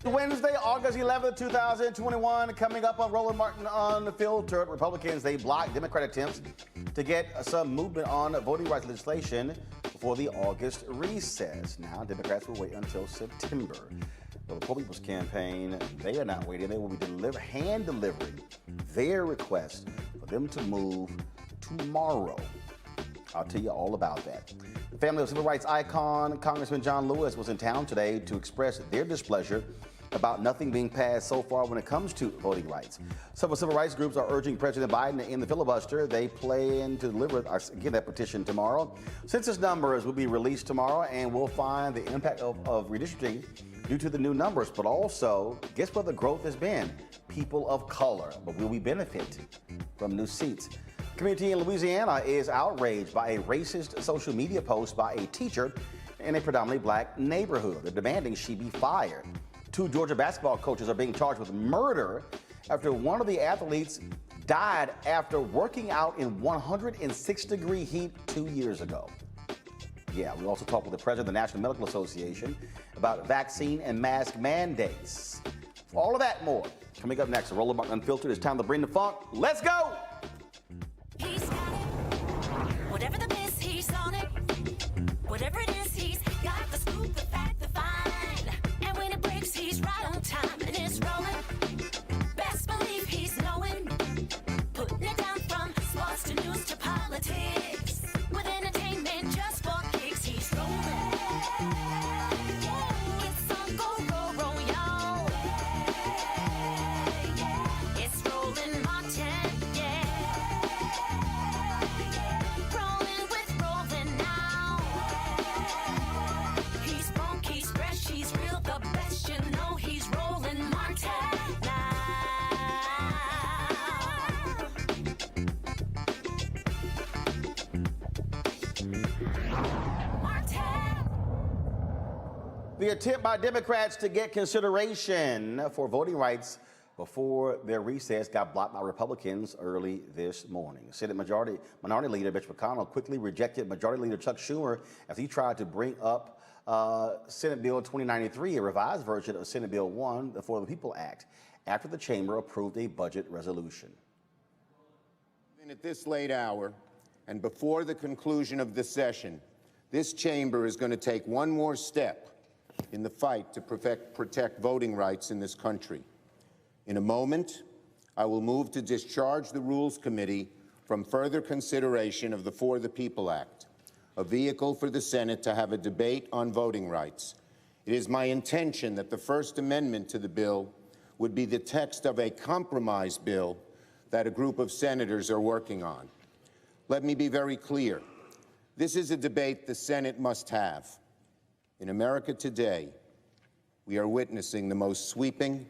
Wednesday, August 11th, 2021, coming up on Roland Martin Unfiltered. Republicans, they blocked Democrat attempts to get some movement on voting rights legislation before the August recess. Now, Democrats will wait until September. The Repubs campaign, they are not waiting. They will be hand delivering their request for them to move tomorrow. I'll tell you all about that. The family of civil rights icon, Congressman John Lewis, was in town today to express their displeasure about nothing being passed so far when it comes to voting rights. Several civil rights groups are urging President Biden to end the filibuster. They plan to deliver again that petition tomorrow. Census numbers will be released tomorrow, and we'll find the impact of redistricting due to the new numbers. But also, guess where the growth has been? People of color. But will we benefit from new seats? Community in Louisiana is outraged by a racist social media post by a teacher in a predominantly black neighborhood. They're demanding she be fired. 2 Georgia basketball coaches are being charged with murder after one of the athletes died after working out in 106-degree heat 2 years ago. Yeah, we also talked with the president of the National Medical Association about vaccine and mask mandates. For all of that and more, coming up next, Roland Martin Unfiltered. It's time to bring the funk. Let's go! He's got it. Whatever the miss, he's on it. Whatever it is, he's got the scoop, the fact, the find. And when it breaks, he's right on time and it's rolling. Best believe he's knowing. Putting it down from sports to news to politics. With entertainment just for kicks, he's rolling. It's on go, roll, y'all. It's Roland Martin, yeah. Rolling with Roland now. He's funk, he's fresh, he's real, the best, you know he's Roland Martin now. The attempt by Democrats to get consideration for voting rights before their recess got blocked by Republicans early this morning. Senate Minority Leader Mitch McConnell quickly rejected Majority Leader Chuck Schumer as he tried to bring up Senate Bill 2093, a revised version of Senate Bill 1, the For the People Act, after the chamber approved a budget resolution. And at this late hour, and before the conclusion of the session, this chamber is going to take one more step in the fight to protect voting rights in this country. In a moment, I will move to discharge the Rules Committee from further consideration of the For the People Act, a vehicle for the Senate to have a debate on voting rights. It is my intention that the First Amendment to the bill would be the text of a compromise bill that a group of senators are working on. Let me be very clear. This is a debate the Senate must have. In America today, we are witnessing the most sweeping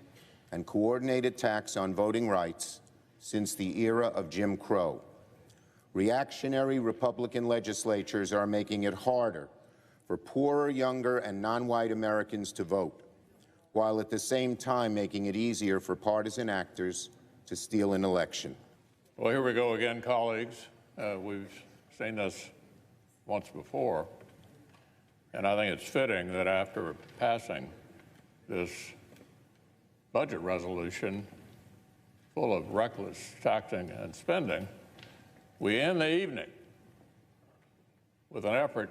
and coordinated attacks on voting rights since the era of Jim Crow. Reactionary Republican legislatures are making it harder for poorer, younger, and non-white Americans to vote, while at the same time making it easier for partisan actors to steal an election. Well, here we go again, colleagues. We've seen this once before, and I think it's fitting that after passing this budget resolution full of reckless taxing and spending, we end the evening with an effort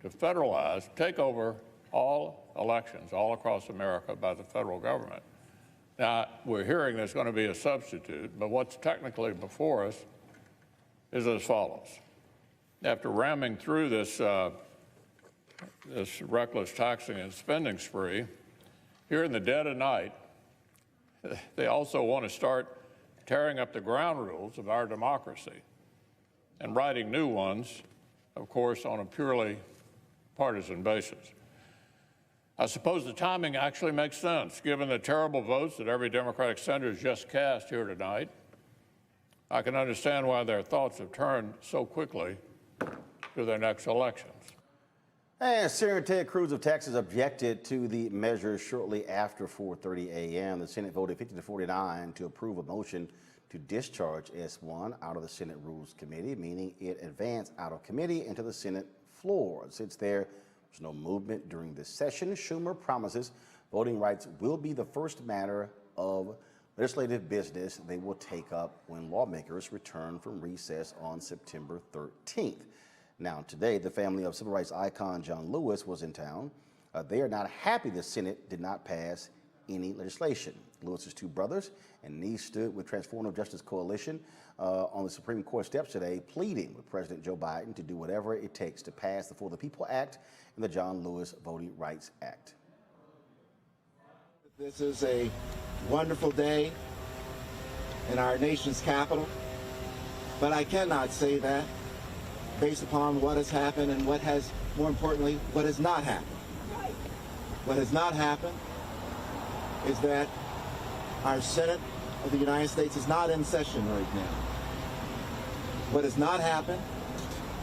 to federalize, take over all elections all across America by the federal government. Now, we're hearing there's going to be a substitute, but what's technically before us is as follows. After ramming through this reckless taxing and spending spree, here in the dead of night, they also want to start tearing up the ground rules of our democracy and writing new ones, of course, on a purely partisan basis. I suppose the timing actually makes sense, given the terrible votes that every Democratic senator has just cast here tonight. I can understand why their thoughts have turned so quickly to their next elections. And Senator Ted Cruz of Texas objected to the measure shortly after 4:30 a.m. The Senate voted 50-49 to approve a motion to discharge S1 out of the Senate Rules Committee, meaning it advanced out of committee into the Senate floor. Since there was no movement during this session, Schumer promises voting rights will be the first matter of legislative business they will take up when lawmakers return from recess on September 13th. Now, today, the family of civil rights icon John Lewis was in town. They are not happy the Senate did not pass any legislation. Lewis's two brothers and niece stood with Transformative Justice Coalition on the Supreme Court steps today, pleading with President Joe Biden to do whatever it takes to pass the For the People Act and the John Lewis Voting Rights Act. This is a wonderful day in our nation's capital, but I cannot say that based upon what has happened and what has, more importantly, what has not happened. What has not happened is that our Senate of the United States is not in session right now. What has not happened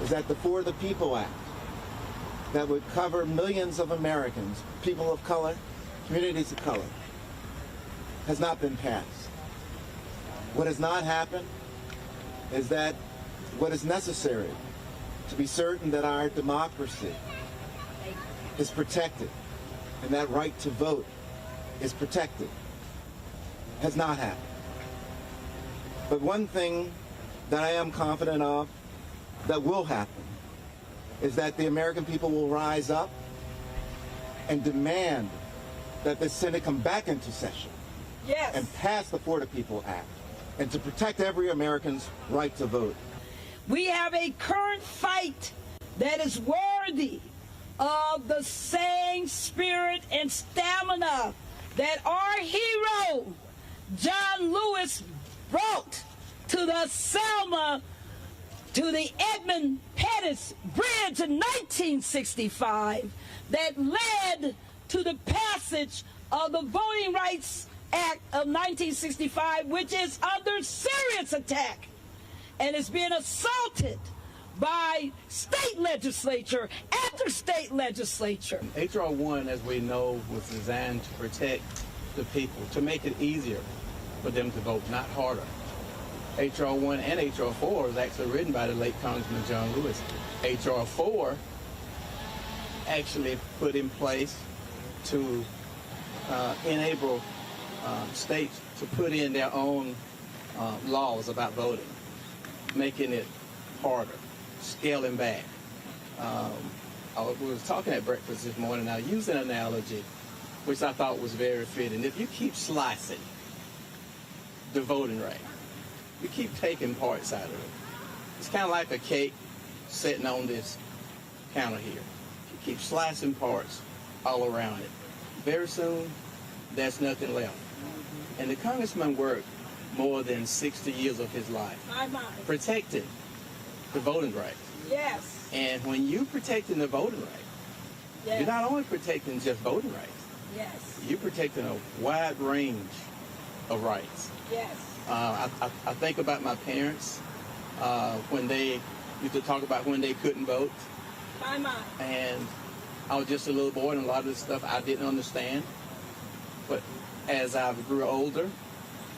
is that the For the People Act that would cover millions of Americans, people of color, communities of color, has not been passed. What has not happened is that what is necessary to be certain that our democracy is protected and that right to vote is protected has not happened. But one thing that I am confident of that will happen is that the American people will rise up and demand that the Senate come back into session and pass the For the People Act and to protect every American's right to vote. We have a current fight that is worthy of the same spirit and stamina that our hero, John Lewis, brought to the Selma, to the Edmund Pettus Bridge in 1965 that led to the passage of the Voting Rights Act of 1965, which is under serious attack and is being assaulted by state legislature after state legislature. H.R. 1, as we know, was designed to protect the people, to make it easier for them to vote, not harder. H.R. 1 and H.R. 4 was actually written by the late Congressman John Lewis. H.R. 4 actually put in place to enable states to put in their own laws about voting, making it harder, scaling back. We was talking at breakfast this morning. I used an analogy which I thought was very fitting. If you keep slicing the voting right, you keep taking parts out of it. It's kind of like a cake sitting on this counter here. You keep slicing parts all around it. Very soon, there's nothing left. And the congressman worked more than 60 years of his life, protecting the voting rights. Yes. And when you protecting the voting rights, Yes. you're not only protecting just voting rights, Yes. you're protecting a wide range of rights. Yes. I think about my parents when they used to talk about when they couldn't vote. And I was just a little boy, and a lot of this stuff I didn't understand. But as I grew older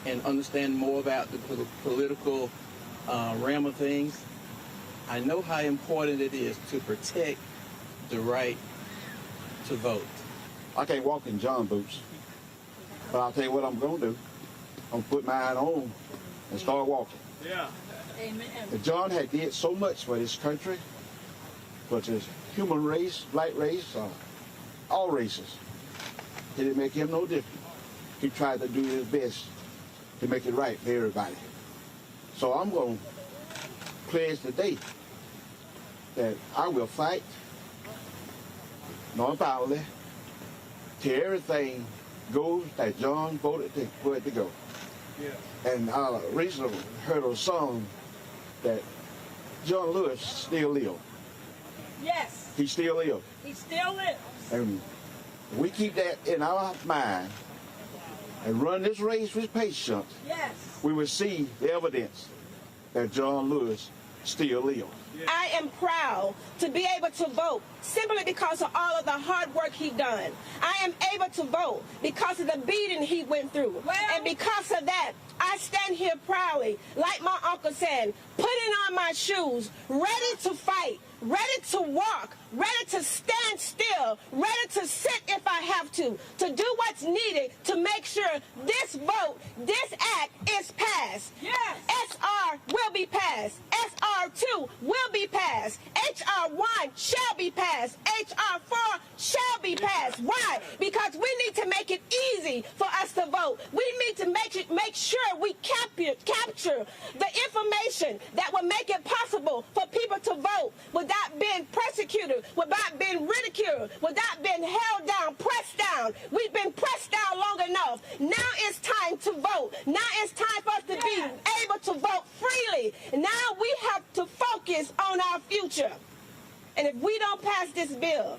and understand more about the political realm of things, I know how important it is to protect the right to vote. I can't walk in John boots, but I'll tell you what I'm going to do. I'm going to put mine on and start walking. Yeah. Amen. If John had did so much for this country, for this human race, black race, all races, it didn't make him no different. He tried to do his best to make it right for everybody. So I'm going to pledge today that I will fight non-violently till everything goes that John voted for it to go. Yeah. And I recently heard a song that John Lewis still lives. Yes. He still lives. He still lives. And we keep that in our mind and run this race with patience. Yes. We will see the evidence that John Lewis still lives. I am proud to be able to vote simply because of all of the hard work he done. I am able to vote because of the beating he went through. And because of that, I stand here proudly, like my uncle said, putting on my shoes, ready to fight, ready to walk, ready to stand still, ready to sit if I have to do what's needed to make sure this vote, this act is passed. Yes. SR will be passed. SR2 will be passed. HR1 shall be passed. HR4 shall be passed. Why? Because we need to make it easy for us to vote. We need to make sure we capture the information that will make it possible for people to vote without being persecuted, without being ridiculed, without being held down, pressed down. We've been pressed down long enough. Now it's time to vote. Now it's time for us to be able to vote freely. Now we have to focus on our future. And if we don't pass this bill,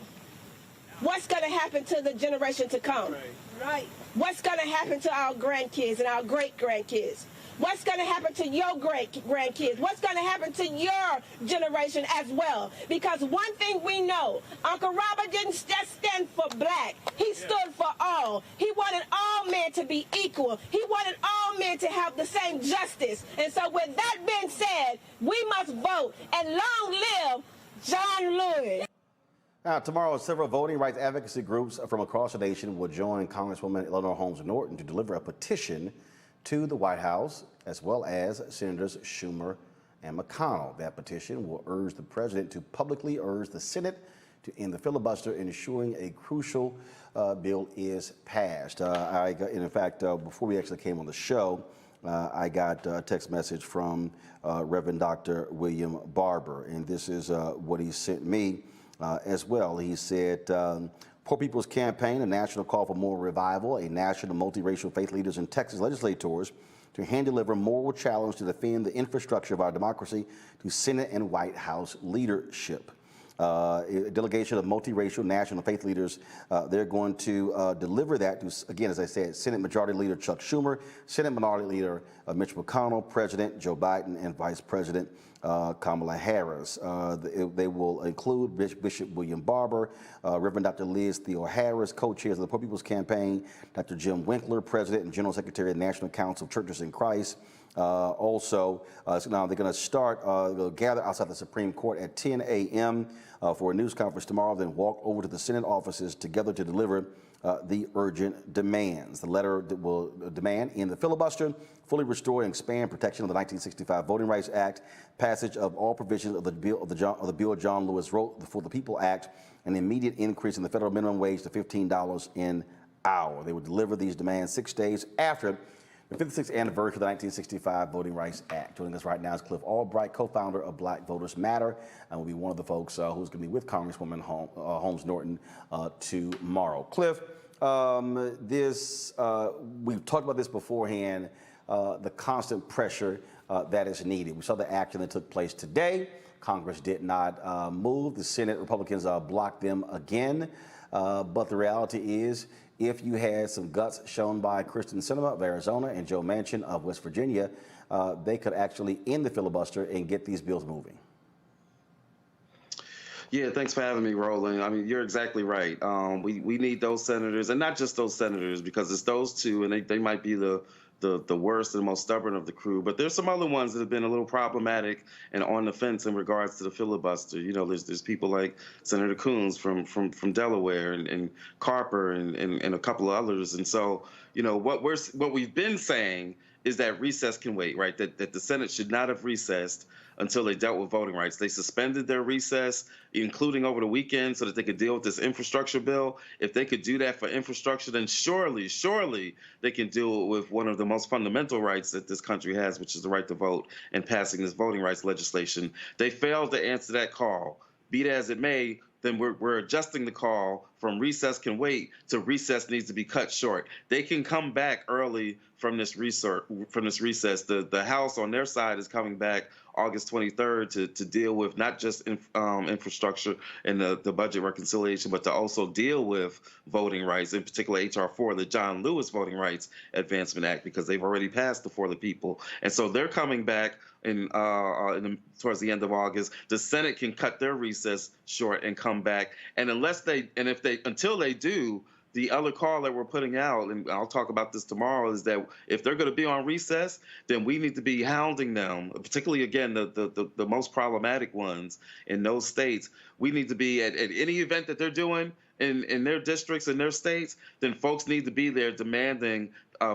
what's going to happen to the generation to come? Right. What's going to happen to our grandkids and our great-grandkids? What's going to happen to your great-grandkids? What's going to happen to your generation as well? Because one thing we know, Uncle Robert didn't just stand for black. He stood for all. He wanted all men to be equal. He wanted all men to have the same justice. And so with that being said, we must vote. And long live John Lewis. Now, tomorrow, several voting rights advocacy groups from across the nation will join Congresswoman Eleanor Holmes Norton to deliver a petition to the White House, as well as Senators Schumer and McConnell. That petition will urge the president to publicly urge the Senate to end the filibuster, ensuring a crucial bill is passed. In fact, before we actually came on the show, I got a text message from Reverend Dr. William Barber, and this is what he sent me as well. He said, Poor People's Campaign, a national call for moral revival, a national multiracial faith leaders and Texas legislators to hand deliver moral challenge to defend the infrastructure of our democracy to Senate and White House leadership. A delegation of multiracial national faith leaders, they're going to deliver that to, again, as I said, Senate Majority Leader Chuck Schumer, Senate Minority Leader Mitch McConnell, President Joe Biden, and Vice President Kamala Harris. They will include Bishop William Barber, Reverend Dr. Liz Theo Harris, co-chairs of the Poor People's Campaign, Dr. Jim Winkler, President and General Secretary of the National Council of Churches in Christ. So now they're going to start, they'll gather outside the Supreme Court at 10 a.m. For a news conference tomorrow, then walk over to the Senate offices together to deliver the urgent demands. The letter that will demand in the filibuster, fully restore and expand protection of the 1965 Voting Rights Act, passage of all provisions of the bill John Lewis wrote for the People Act, an immediate increase in the federal minimum wage to $15 an hour. They will deliver these demands 6 days after the 56th anniversary of the 1965 Voting Rights Act. Joining us right now is Cliff Albright, co-founder of Black Voters Matter, and will be one of the folks who's going to be with Congresswoman Holmes Norton tomorrow. Cliff, we've talked about this beforehand. the constant pressure that is needed. We saw the action that took place today. Congress did not move. The Senate Republicans blocked them again. But the reality is, if you had some guts shown by Kristen Sinema of Arizona and Joe Manchin of West Virginia, they could actually end the filibuster and get these bills moving. Yeah, thanks for having me, Roland. I mean, you're exactly right. We need those senators, and not just those senators, because it's those two, and they might be the worst and most stubborn of the crew. But there's some other ones that have been a little problematic and on the fence in regards to the filibuster. You know, there's people like Senator Coons from Delaware and Carper and a couple of others. And so, you know, what we've been saying is that recess can wait, right? That the Senate should not have recessed until they dealt with voting rights. They suspended their recess, including over the weekend, so that they could deal with this infrastructure bill. If they could do that for infrastructure, then surely they can deal with one of the most fundamental rights that this country has, which is the right to vote, and passing this voting rights legislation. They failed to answer that call. Be that as it may, then we're adjusting the call from recess can wait to recess needs to be cut short. They can come back early from this recess. The House on their side is coming back August 23rd to deal with not just infrastructure and the budget reconciliation, but to also deal with voting rights, in particular H.R. 4, the John Lewis Voting Rights Advancement Act, because they've already passed the For the People. And so they're coming back towards the end of August. The Senate can cut their recess short and come back. And until they do, the other call that we're putting out, and I'll talk about this tomorrow, is that if they're going to be on recess, then we need to be hounding them, particularly, again, the most problematic ones in those states. We need to be at any event that they're doing in their districts and their states, then folks need to be there demanding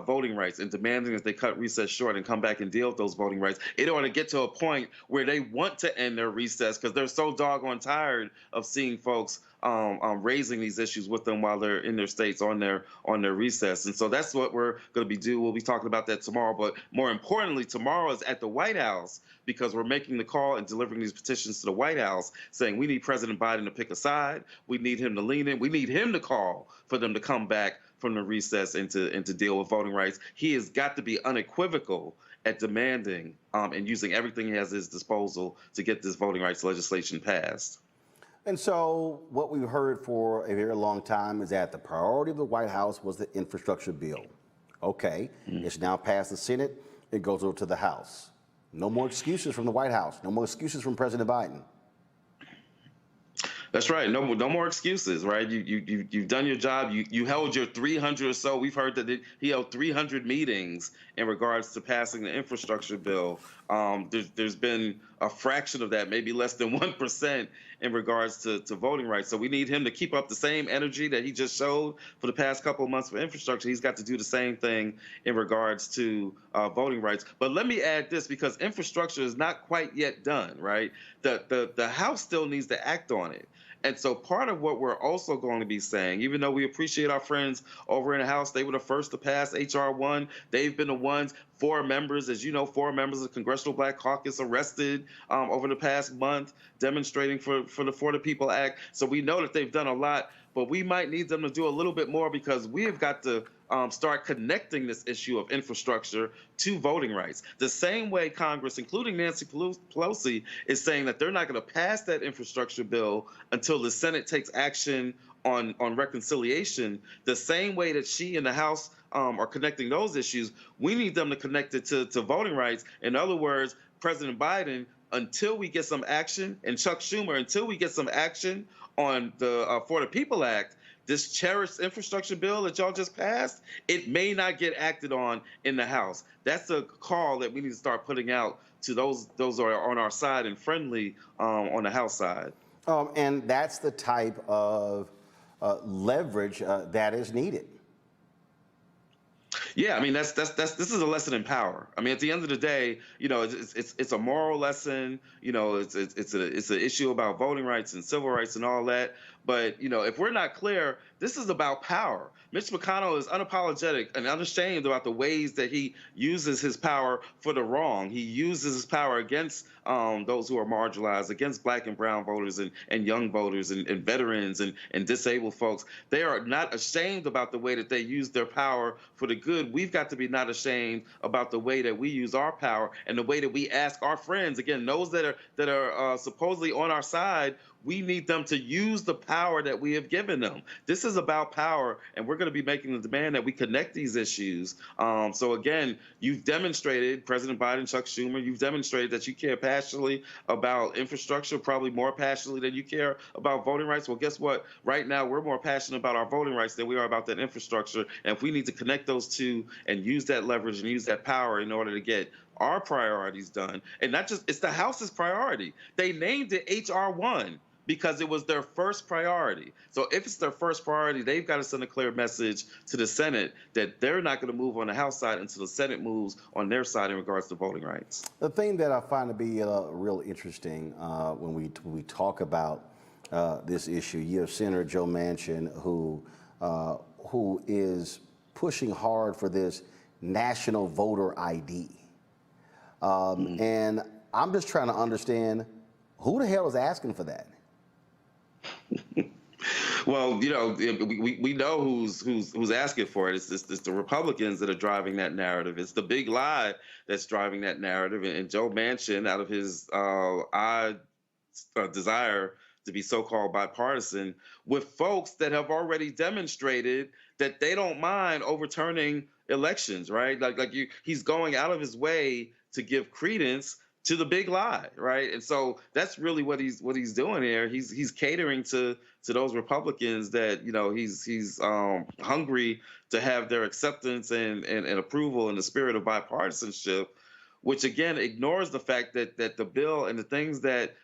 voting rights and demanding that they cut recess short and come back and deal with those voting rights. It ought to get to a point where they want to end their recess because they're so doggone tired of seeing folks raising these issues with them while they're in their states on their recess. And so that's what we're going to be doing. We'll be talking about that tomorrow. But more importantly, tomorrow is at the White House, because we're making the call and delivering these petitions to the White House saying we need President Biden to pick a side. We need him to lean in. We need him to call for them to come back from the recess and to deal with voting rights. He has got to be unequivocal at demanding and using everything he has at his disposal to get this voting rights legislation passed. And so what we've heard for a very long time is that the priority of the White House was the infrastructure bill. Okay, It's now passed the Senate. It goes over to the House. No more excuses from the White House. No more excuses from President Biden. That's right. No more excuses, right? You've done your job. You held your 300 or so. We've heard that he held 300 meetings in regards to passing the infrastructure bill. There's been a fraction of that, maybe less than 1% in regards to voting rights. So we need him to keep up the same energy that he just showed for the past couple of months for infrastructure. He's got to do the same thing in regards to voting rights. But let me add this, because infrastructure is not quite yet done, right? The House still needs to act on it. And so part of what we're also going to be saying, even though we appreciate our friends over in the House, they were the first to pass H.R. 1. They've been the ones, 4 members, as you know, 4 members of the Congressional Black Caucus arrested over the past month, demonstrating for the For the People Act. So we know that they've done a lot, but we might need them to do a little bit more, because we have got to start connecting this issue of infrastructure to voting rights. The same way Congress, including Nancy Pelosi, is saying that they're not going to pass that infrastructure bill until the Senate takes action on reconciliation, the same way that she and the House are connecting those issues, we need them to connect it to voting rights. In other words, President Biden, until we get some action, and Chuck Schumer, until we get some action on the For the People Act, this cherished infrastructure bill that y'all just passed, it may not get acted on in the House. That's a call that we need to start putting out to those who are on our side and friendly on the House side. And that's the type of leverage that is needed. Yeah, I mean this is a lesson in power. I mean, at the end of the day, you know, it's a moral lesson. You know, it's an issue about voting rights and civil rights and all that. But, you know, if we're not clear, this is about power. Mitch McConnell is unapologetic and unashamed about the ways that he uses his power for the wrong. He uses his power against those who are marginalized, against black and brown voters and young voters and veterans and disabled folks. They are not ashamed about the way that they use their power for the good. We've got to be not ashamed about the way that we use our power and the way that we ask our friends, again, those that are supposedly on our side. We need them to use the power that we have given them. This is about power, and we're going to be making the demand that we connect these issues. So again, you've demonstrated, President Biden, Chuck Schumer, you've demonstrated that you care passionately about infrastructure, probably more passionately than you care about voting rights. Well, guess what? Right now, we're more passionate about our voting rights than we are about that infrastructure. And if we need to connect those two and use that leverage and use that power in order to get our priorities done, and not just, it's the House's priority. They named it H.R. 1. Because it was their first priority. So if it's their first priority, they've got to send a clear message to the Senate that they're not going to move on the House side until the Senate moves on their side in regards to voting rights. The thing that I find to be real interesting when we talk about this issue, you have Senator Joe Manchin who is pushing hard for this national voter ID. And I'm just trying to understand who the hell is asking for that? Well, you know, we know who's asking for it. It's the Republicans that are driving that narrative. It's the big lie that's driving that narrative. And Joe Manchin, out of his odd desire to be so-called bipartisan, with folks that have already demonstrated that they don't mind overturning elections, right? He's going out of his way to give credence to the big lie, right? And so that's really what he's doing here. He's catering to those Republicans that, you know, he's hungry to have their acceptance and approval in the spirit of bipartisanship, which again ignores the fact that the bill and the things that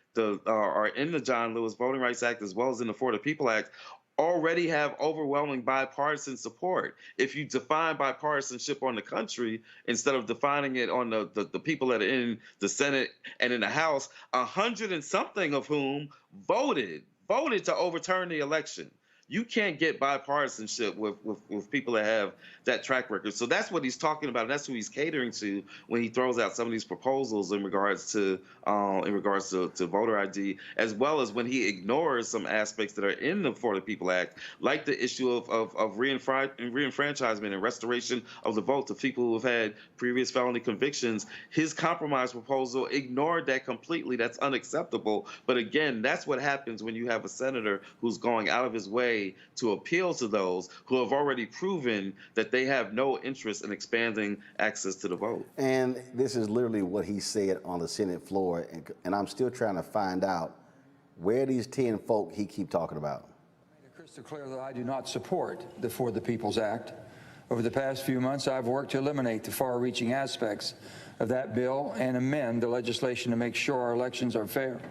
are in the John Lewis Voting Rights Act as well as in the For the People Act already have overwhelming bipartisan support. If you define bipartisanship on the country instead of defining it on the people that are in the Senate and in the House, 100 and something of whom voted to overturn the election. You can't get bipartisanship with people that have that track record. So that's what he's talking about. And that's who he's catering to when he throws out some of these proposals in regards to voter ID, as well as when he ignores some aspects that are in the For the People Act, like the issue of reenfranchisement and restoration of the vote to people who have had previous felony convictions. His compromise proposal ignored that completely. That's unacceptable. But again, that's what happens when you have a senator who's going out of his way to appeal to those who have already proven that they have no interest in expanding access to the vote. And this is literally what he said on the Senate floor, and I'm still trying to find out where these 10 folk he keep talking about. It's crystal clear that I do not support the For the People's Act. Over the past few months, I've worked to eliminate the far-reaching aspects of that bill and amend the legislation to make sure our elections are fair,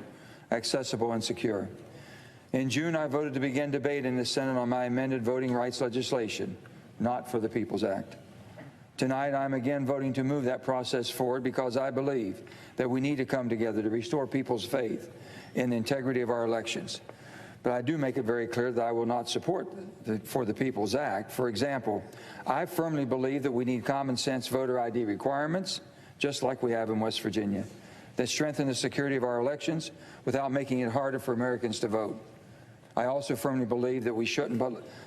accessible, and secure. In June, I voted to begin debate in the Senate on my amended voting rights legislation, not For the People's Act. Tonight, I'm again voting to move that process forward because I believe that we need to come together to restore people's faith in the integrity of our elections. But I do make it very clear that I will not support the For the People's Act. For example, I firmly believe that we need common sense voter ID requirements, just like we have in West Virginia, that strengthen the security of our elections without making it harder for Americans to vote. I also firmly believe that we shouldn't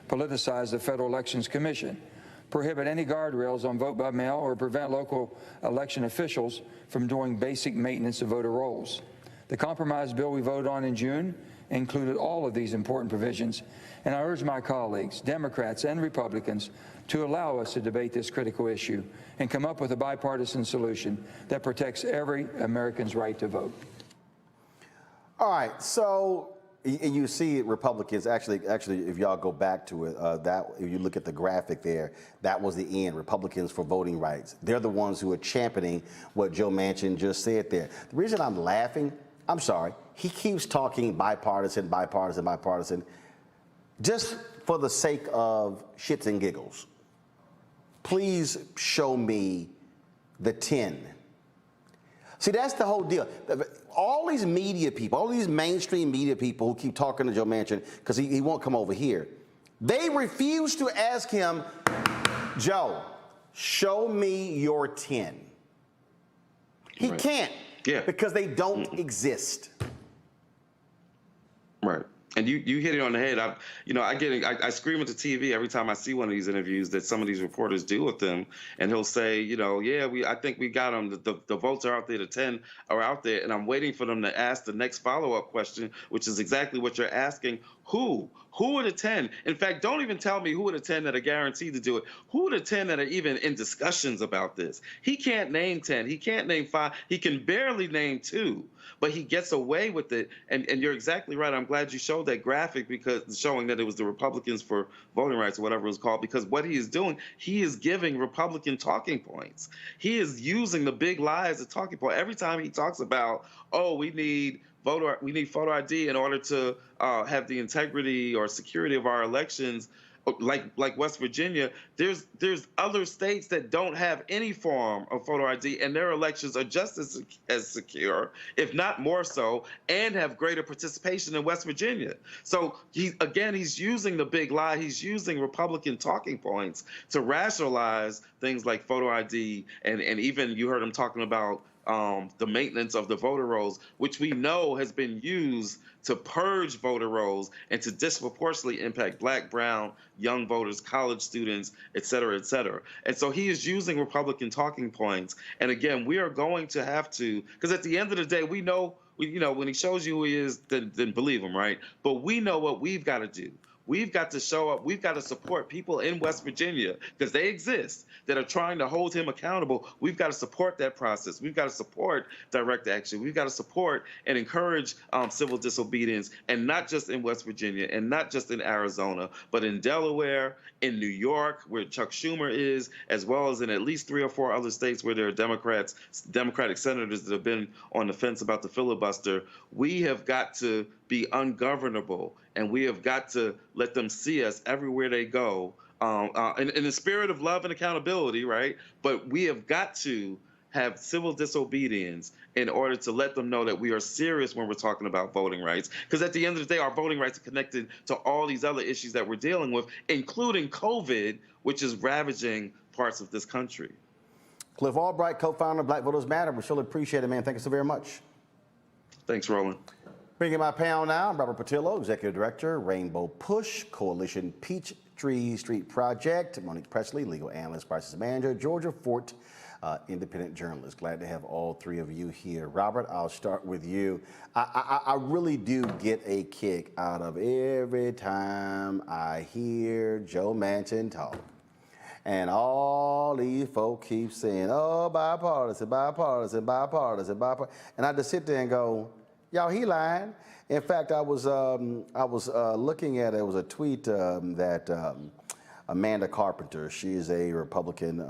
politicize the Federal Elections Commission, prohibit any guardrails on vote by mail, or prevent local election officials from doing basic maintenance of voter rolls. The compromise bill we voted on in June included all of these important provisions, and I urge my colleagues, Democrats and Republicans, to allow us to debate this critical issue and come up with a bipartisan solution that protects every American's right to vote. All right, so you see Republicans, actually, if y'all go back to it, if you look at the graphic there, that was the end, Republicans for voting rights. They're the ones who are championing what Joe Manchin just said there. The reason I'm laughing, I'm sorry, he keeps talking bipartisan, bipartisan, bipartisan, just for the sake of shits and giggles. Please show me the 10 See, that's the whole deal. All these media people, all these mainstream media people who keep talking to Joe Manchin because he won't come over here, they refuse to ask him, Joe, show me your 10. He can't because they don't exist. Right. And you hit it on the head. I scream at the TV every time I see one of these interviews that some of these reporters do with them, and he'll say, I think we got them. The votes are out there. The 10 are out there, and I'm waiting for them to ask the next follow-up question, which is exactly what you're asking. Who are the 10? In fact, don't even tell me who are the 10 that are guaranteed to do it. Who are the 10 that are even in discussions about this? He can't name 10. He can't name 5. He can barely name 2. But he gets away with it, and you're exactly right. I'm glad you showed that graphic because showing that it was the Republicans for Voting Rights or whatever it was called, because what he is doing, he is giving Republican talking points. He is using the big lie as a talking point. Every time he talks about, we need photo ID in order to have the integrity or security of our elections, like West Virginia, there's other states that don't have any form of photo ID, and their elections are just as secure, if not more so, and have greater participation than West Virginia. So he's using the big lie. He's using Republican talking points to rationalize things like photo ID, and even you heard him talking about the maintenance of the voter rolls, which we know has been used to purge voter rolls and to disproportionately impact Black, brown, young voters, college students, et cetera, et cetera. And so he is using Republican talking points. And again, we are going to have to, because at the end of the day, we know, when he shows you who he is, then believe him, right? But we know what we've got to do. We've got to show up. We've got to support people in West Virginia, because they exist, that are trying to hold him accountable. We've got to support that process. We've got to support direct action. We've got to support and encourage civil disobedience, and not just in West Virginia and not just in Arizona, but in Delaware, in New York, where Chuck Schumer is, as well as in at least 3 or 4 other states where there are Democratic senators that have been on the fence about the filibuster. We have got to be ungovernable, and we have got to let them see us everywhere they go, in the spirit of love and accountability, right? But we have got to have civil disobedience in order to let them know that we are serious when we're talking about voting rights. Because at the end of the day, our voting rights are connected to all these other issues that we're dealing with, including COVID, which is ravaging parts of this country. Cliff Albright, co-founder of Black Voters Matter. We surely appreciate it, man. Thank you so very much. Thanks, Roland. Bringing my panel now, I'm Robert Patillo, Executive Director, Rainbow Push, Coalition Peachtree Street Project, Monique Presley, Legal Analyst, Crisis Manager, Georgia Fort, Independent Journalist. Glad to have all 3 of you here. Robert, I'll start with you. I really do get a kick out of every time I hear Joe Manchin talk. And all these folks keep saying, bipartisan, bipartisan, bipartisan, bipartisan. And I just sit there and go, y'all, he lying. In fact, I was looking at, it was a tweet that Amanda Carpenter, she is a Republican,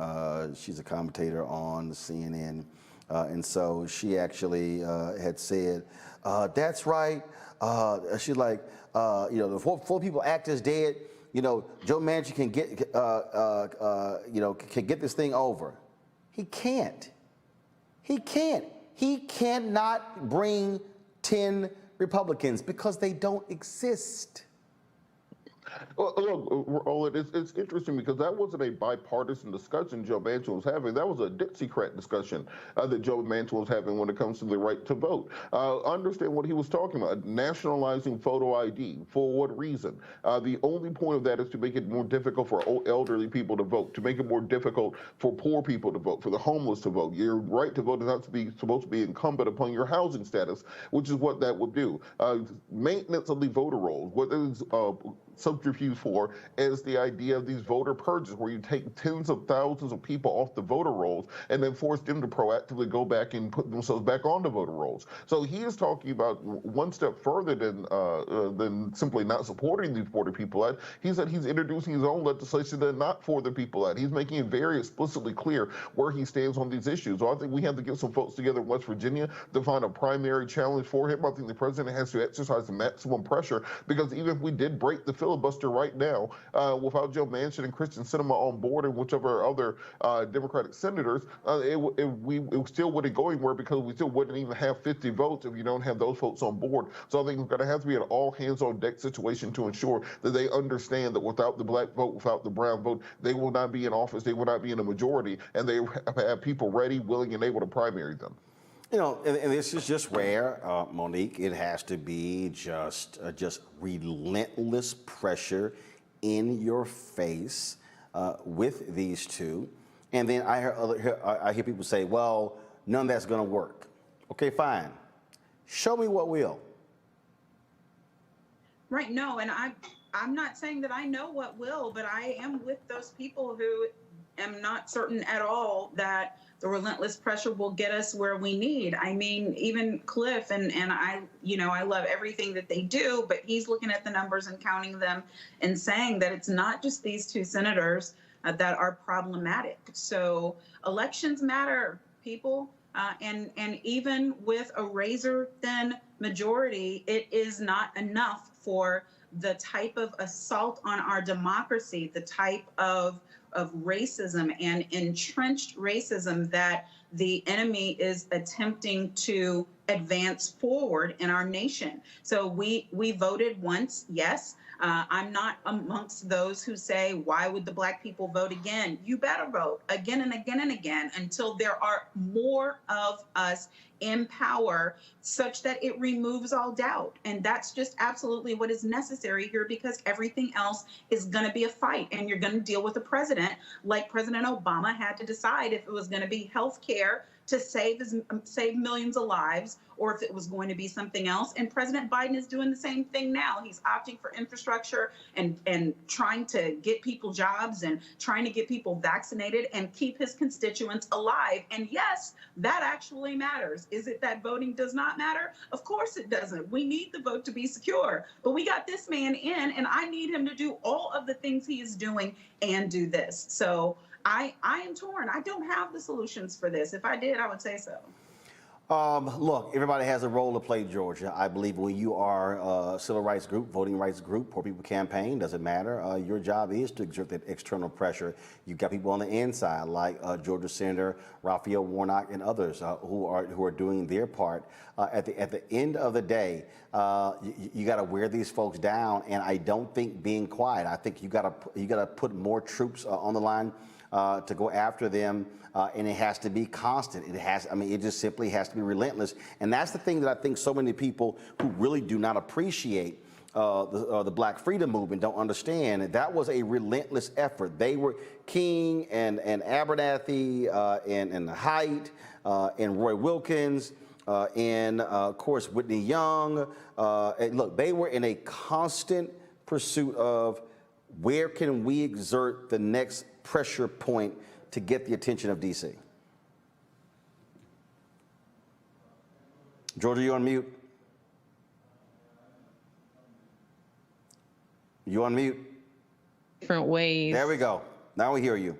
she's a commentator on CNN, and so she actually had said, that's right, she's like, before people act as dead, Joe Manchin can get, can get this thing over. He can't. He can't. He cannot bring 10 Republicans because they don't exist. Well, look, Roland, it's interesting because that wasn't a bipartisan discussion Joe Manchin was having. That was a Dixiecrat discussion that Joe Manchin was having when it comes to the right to vote. Understand what he was talking about, nationalizing photo ID. For what reason? The only point of that is to make it more difficult for elderly people to vote, to make it more difficult for poor people to vote, for the homeless to vote. Your right to vote is not supposed to be incumbent upon your housing status, which is what that would do. Maintenance of the voter rolls. What is subterfuge for is the idea of these voter purges, where you take tens of thousands of people off the voter rolls and then force them to proactively go back and put themselves back on the voter rolls. So he is talking about one step further than simply not supporting these 40 people act. He said he's introducing his own legislation that not for the people act. He's making it very explicitly clear where he stands on these issues. So I think we have to get some folks together in West Virginia to find a primary challenge for him. I think the president has to exercise the maximum pressure, because even if we did break the filibuster right now without Joe Manchin and Kristen Sinema on board and whichever other Democratic senators, we still wouldn't go anywhere because we still wouldn't even have 50 votes if you don't have those folks on board. So I think it's going to have to be an all hands on deck situation to ensure that they understand that without the black vote, without the brown vote, they will not be in office, they will not be in a majority, and they have people ready, willing, and able to primary them. You know, and this is just where, Monique, it has to be just relentless pressure in your face with these two. And then I hear people say, well, none of that's going to work. Okay, fine. Show me what will. Right. No, and I'm not saying that I know what will, but I am with those people who am not certain at all that the relentless pressure will get us where we need. I mean, even Cliff and I, I love everything that they do, but he's looking at the numbers and counting them and saying that it's not just these two senators that are problematic. So elections matter, people. And even with a razor-thin majority, it is not enough for the type of assault on our democracy, the type of racism and entrenched racism that the enemy is attempting to advance forward in our nation. So we voted once, yes. I'm not amongst those who say, why would the black people vote again? You better vote again and again and again until there are more of us in power such that it removes all doubt. And that's just absolutely what is necessary here, because everything else is going to be a fight. And you're going to deal with a president like President Obama had to decide if it was going to be health care to save millions of lives, or if it was going to be something else. And President Biden is doing the same thing now. He's opting for infrastructure and trying to get people jobs and trying to get people vaccinated and keep his constituents alive. And yes, that actually matters. Is it that voting does not matter? Of course it doesn't. We need the vote to be secure. But we got this man in, and I need him to do all of the things he is doing and do this. So I am torn. I don't have the solutions for this. If I did, I would say so. Look, everybody has a role to play, Georgia. I believe when you are a civil rights group, voting rights group, Poor People Campaign, doesn't matter. Your job is to exert that external pressure. You've got people on the inside, like Georgia Senator Raphael Warnock and others who are doing their part. At the end of the day, you got to wear these folks down, and I don't think being quiet. I think you got to put more troops on the line to go after them, and it has to be constant. It just simply has to be relentless. And that's the thing that I think so many people who really do not appreciate the Black Freedom Movement don't understand. That was a relentless effort. They were King and Abernathy and Haidt and Roy Wilkins and, of course, Whitney Young. And look, they were in a constant pursuit of where can we exert the next pressure point to get the attention of D.C. Georgia, you on mute? You on mute? Different ways. There we go. Now we hear you.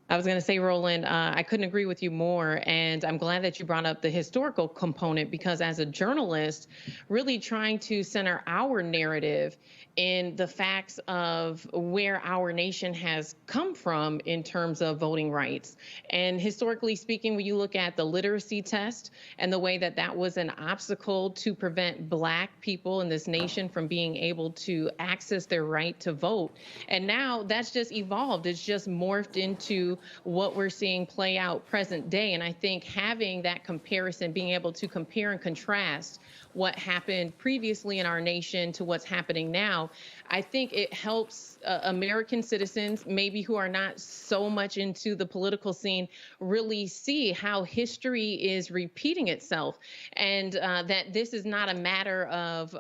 I was going to say, Roland, I couldn't agree with you more. And I'm glad that you brought up the historical component, because as a journalist, really trying to center our narrative in the facts of where our nation has come from in terms of voting rights. And historically speaking, when you look at the literacy test and the way that that was an obstacle to prevent Black people in this nation from being able to access their right to vote. And now that's just evolved. It's just morphed into what we're seeing play out present day. And I think having that comparison, being able to compare and contrast what happened previously in our nation to what's happening now, I think it helps American citizens, maybe who are not so much into the political scene, really see how history is repeating itself, and that this is not a matter of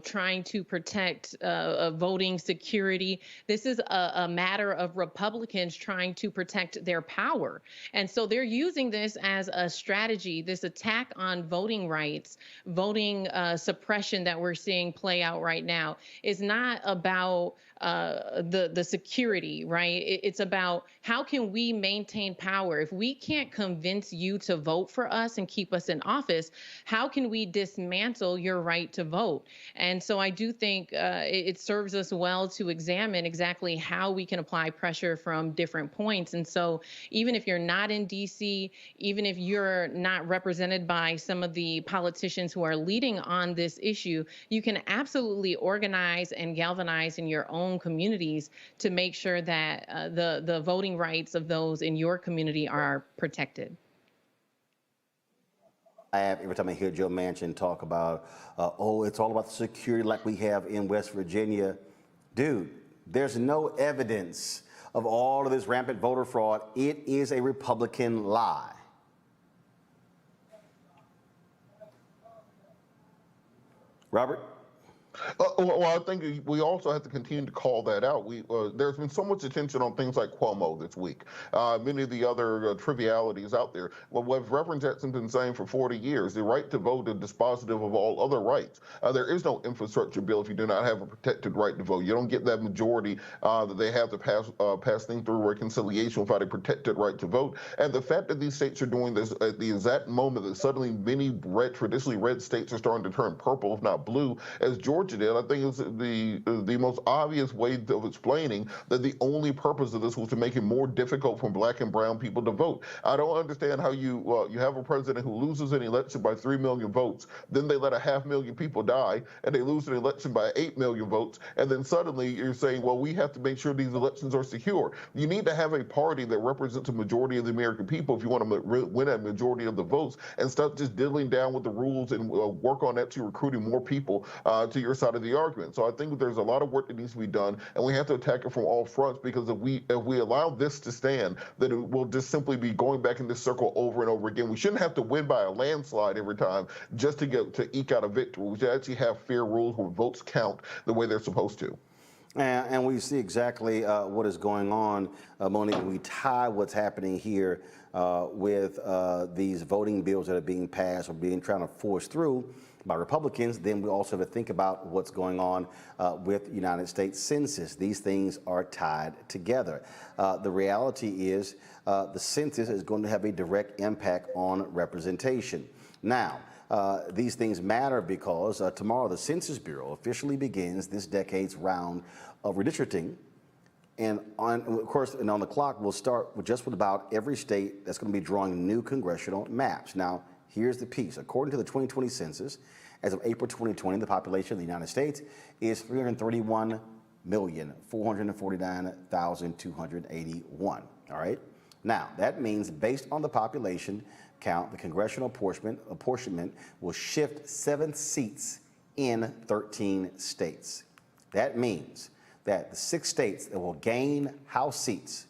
trying to protect voting security. This is a matter of Republicans trying to protect their power. And so they're using this as a strategy, this attack on voting rights, voting suppression that we're seeing play out right now is not about the security, right? It's about how can we maintain power? If we can't convince you to vote for us and keep us in office, how can we dismantle your right to vote? And so I do think it serves us well to examine exactly how we can apply pressure from different points. And so even if you're not in DC, even if you're not represented by some of the politicians who are leading on this issue, you can absolutely organize and galvanize in your own communities to make sure that the voting rights of those in your community are protected. Every time I hear Joe Manchin talk about, oh, it's all about the security like we have in West Virginia. Dude, there's no evidence of all of this rampant voter fraud. It is a Republican lie. Robert? Well, I think we also have to continue to call that out. There's been so much attention on things like Cuomo this week, many of the other trivialities out there. Well, what Reverend Jackson's been saying for 40 years, the right to vote is dispositive of all other rights. There is no infrastructure bill if you do not have a protected right to vote. You don't get that majority that they have to pass things through reconciliation without a protected right to vote. And the fact that these states are doing this at the exact moment that suddenly many traditionally red states are starting to turn purple, if not blue, as Georgia did, I think it's the most obvious way of explaining that the only purpose of this was to make it more difficult for black and brown people to vote. I don't understand how you have a president who loses an election by 3 million votes, then they let 500,000 people die, and they lose an election by 8 million votes, and then suddenly you're saying, well, we have to make sure these elections are secure. You need to have a party that represents a majority of the American people if you want to win a majority of the votes, and stop just diddling down with the rules and work on actually recruiting more people to your side of the argument. So I think there's a lot of work that needs to be done, and we have to attack it from all fronts, because if we allow this to stand, then it will just simply be going back in this circle over and over again. We shouldn't have to win by a landslide every time just to eke out a victory. We should actually have fair rules where votes count the way they're supposed to. And we see exactly what is going on, Monique. We tie what's happening here with these voting bills that are being passed or being trying to force through by Republicans. Then we also have to think about what's going on with United States Census. These things are tied together. The reality is the census is going to have a direct impact on representation. Now, these things matter because tomorrow the Census Bureau officially begins this decade's round of redistricting. And of course, on the clock, we'll start with just about every state that's going to be drawing new congressional maps. Now, here's the piece. According to the 2020 census, as of April 2020, the population of the United States is 331,449,281. All right? Now, that means based on the population count, the congressional apportionment will shift 7 seats in 13 states. That means that the 6 states that will gain House seats,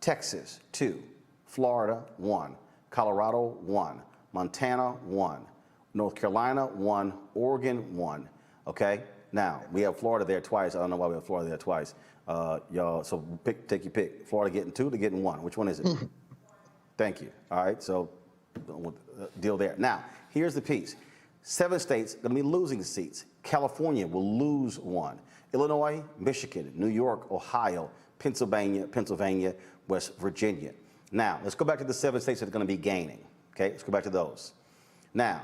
Texas 2, Florida 1, Colorado 1, Montana 1, North Carolina 1, Oregon 1. Okay? Now, we have Florida there twice. I don't know why we have Florida there twice. Y'all, so take your pick. Florida getting 2, they're getting 1. Which one is it? Thank you. All right, so deal there. Now, here's the piece. 7 states going to be losing seats. California will lose 1. Illinois, Michigan, New York, Ohio, Pennsylvania, West Virginia. Now, let's go back to the 7 states that are going to be gaining. Okay, let's go back to those. Now,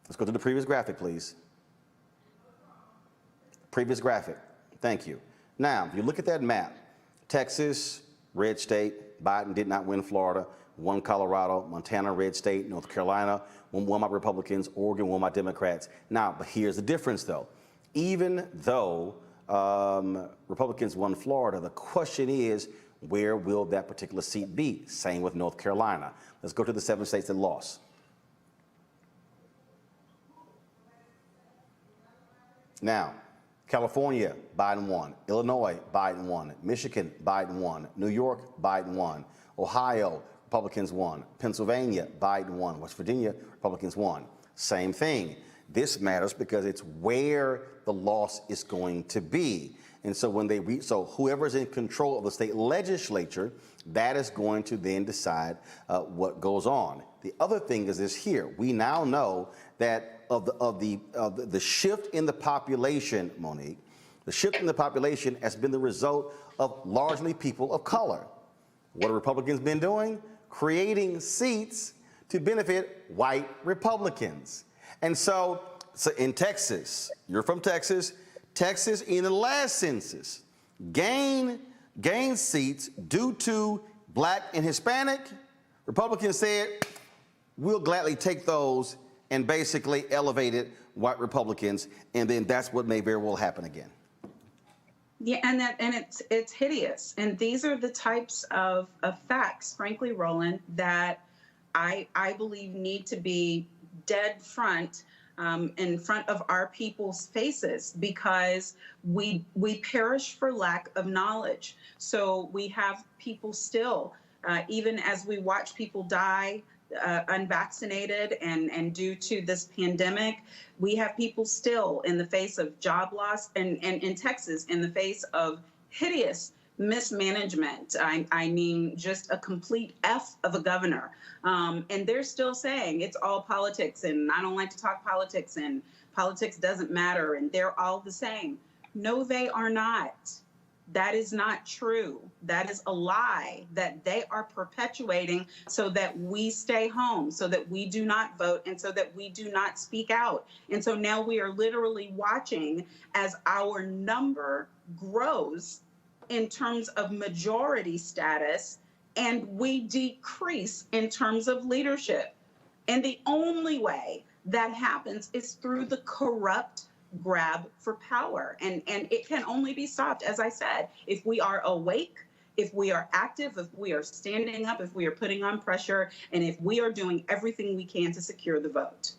let's go to the previous graphic, please. Previous graphic. Thank you. Now, if you look at that map, Texas, red state. Biden did not win Florida. Won Colorado. Montana, red state. North Carolina won by Republicans. Oregon won by Democrats. Now, but here's the difference, though. Even though Republicans won Florida, the question is, where will that particular seat be? Same with North Carolina. Let's go to the 7 states that lost. Now, California, Biden won. Illinois, Biden won. Michigan, Biden won. New York, Biden won. Ohio, Republicans won. Pennsylvania, Biden won. West Virginia, Republicans won. Same thing. This matters because it's where the loss is going to be. And so when so whoever's in control of the state legislature, that is going to then decide what goes on. The other thing is this here. We now know that of the shift in the population, Monique, The shift in the population has been the result of largely people of color. What have Republicans been doing? Creating seats to benefit white Republicans. And so in Texas, you're from Texas, Texas in the last census gained seats due to Black and Hispanic. Republicans said, we'll gladly take those and basically elevated white Republicans, and then that's what may very well happen again. Yeah, and it's hideous. And these are the types of facts, frankly, Roland, that I believe need to be dead front in front of our people's faces, because we perish for lack of knowledge. So we have people still, even as we watch people die unvaccinated and due to this pandemic, we have people still in the face of job loss, and in Texas in the face of hideous mismanagement. I mean, just a complete F of a governor. And they're still saying it's all politics, and I don't like to talk politics, and politics doesn't matter, and they're all the same. No, they are not. That is not true. That is a lie that they are perpetuating so that we stay home, so that we do not vote, and so that we do not speak out. And so now we are literally watching as our number grows in terms of majority status, and we decrease in terms of leadership. And the only way that happens is through the corrupt grab for power. And it can only be stopped, as I said, if we are awake, if we are active, if we are standing up, if we are putting on pressure, and if we are doing everything we can to secure the vote.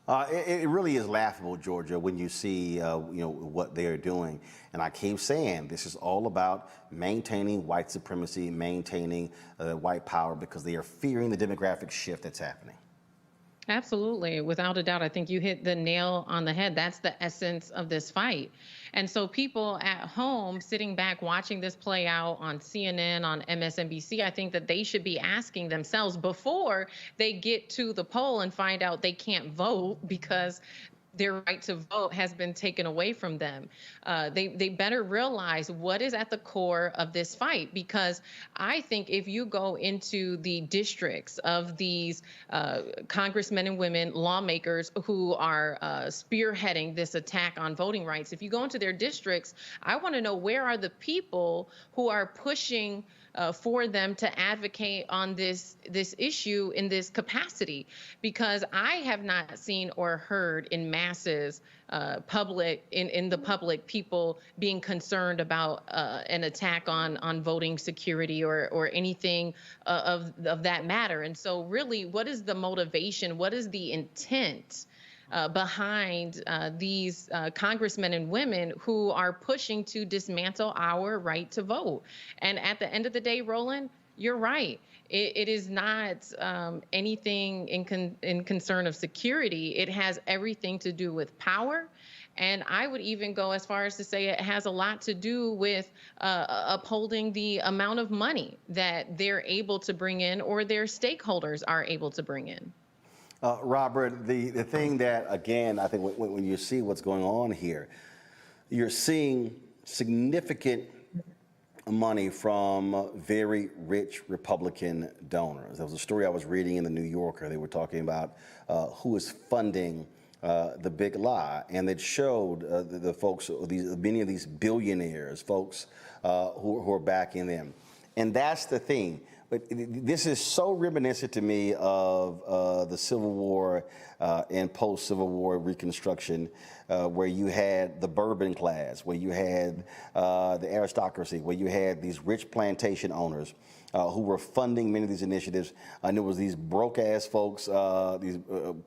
It really is laughable, Georgia, when you see what they're doing. And I keep saying this is all about maintaining white supremacy, maintaining white power, because they are fearing the demographic shift that's happening. Absolutely. Without a doubt. I think you hit the nail on the head. That's the essence of this fight. And so people at home sitting back watching this play out on CNN, on MSNBC, I think that they should be asking themselves before they get to the poll and find out they can't vote because their right to vote has been taken away from them. They better realize what is at the core of this fight, because I think if you go into the districts of these congressmen and women, lawmakers who are spearheading this attack on voting rights, if you go into their districts, I want to know, where are the people who are pushing for them to advocate on this issue in this capacity? Because I have not seen or heard in masses in the public people being concerned about an attack on voting security or anything of that matter. And so really, what is the motivation? What is the intent behind these congressmen and women who are pushing to dismantle our right to vote? And at the end of the day, Roland, you're right. It is not anything in concern of security. It has everything to do with power. And I would even go as far as to say it has a lot to do with upholding the amount of money that they're able to bring in, or their stakeholders are able to bring in. Robert, the thing that, again, I think when you see what's going on here, you're seeing significant money from very rich Republican donors. There was a story I was reading in the New Yorker. They were talking about who is funding the big lie, and it showed the folks, many of these billionaires, folks who are backing them. And that's the thing. But this is so reminiscent to me of the Civil War and post-Civil War Reconstruction, where you had the bourbon class, where you had the aristocracy, where you had these rich plantation owners who were funding many of these initiatives. And there was these broke-ass folks, these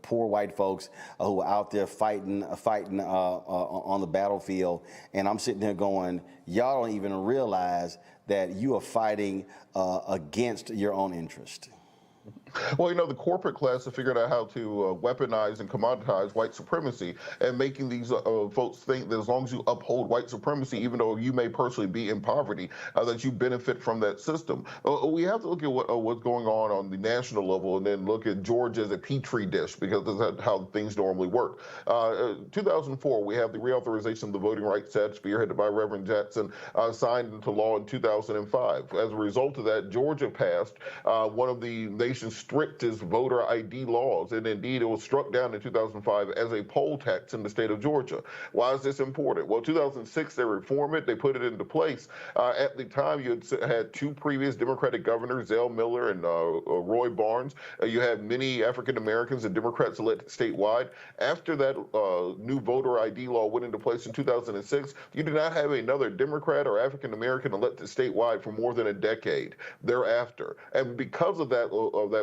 poor white folks who were out there fighting on the battlefield. And I'm sitting there going, y'all don't even realize that you are fighting against your own interest. Well, the corporate class have figured out how to weaponize and commoditize white supremacy and making these folks think that as long as you uphold white supremacy, even though you may personally be in poverty, that you benefit from that system. We have to look at what's going on the national level and then look at Georgia as a petri dish because that's how things normally work. 2004, we have the reauthorization of the Voting Rights Act, spearheaded by Reverend Jackson, signed into law in 2005. As a result of that, Georgia passed one of the nation's strictest voter ID laws, and indeed it was struck down in 2005 as a poll tax in the state of Georgia. Why is this important? Well, 2006 they reformed it, they put it into place. At the time, you had two previous Democratic governors, Zell Miller and Roy Barnes. You had many African Americans and Democrats elected statewide. After that new voter ID law went into place in 2006, you did not have another Democrat or African American elected statewide for more than a decade thereafter. And because of that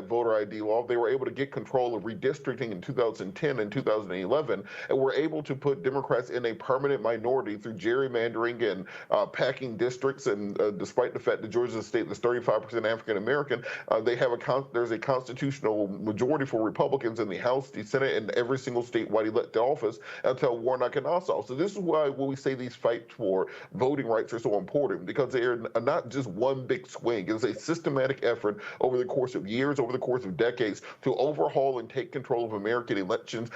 voter ID law, they were able to get control of redistricting in 2010 and 2011, and were able to put Democrats in a permanent minority through gerrymandering and packing districts. And despite the fact that Georgia is a state that's 35% African American, there's a constitutional majority for Republicans in the House, the Senate, and every single statewide elected office until Warnock and Nassau. So this is why when we say these fights for voting rights are so important, because they are not just one big swing. It's a systematic effort over the course of years, over the course of decades, to overhaul and take control of American elections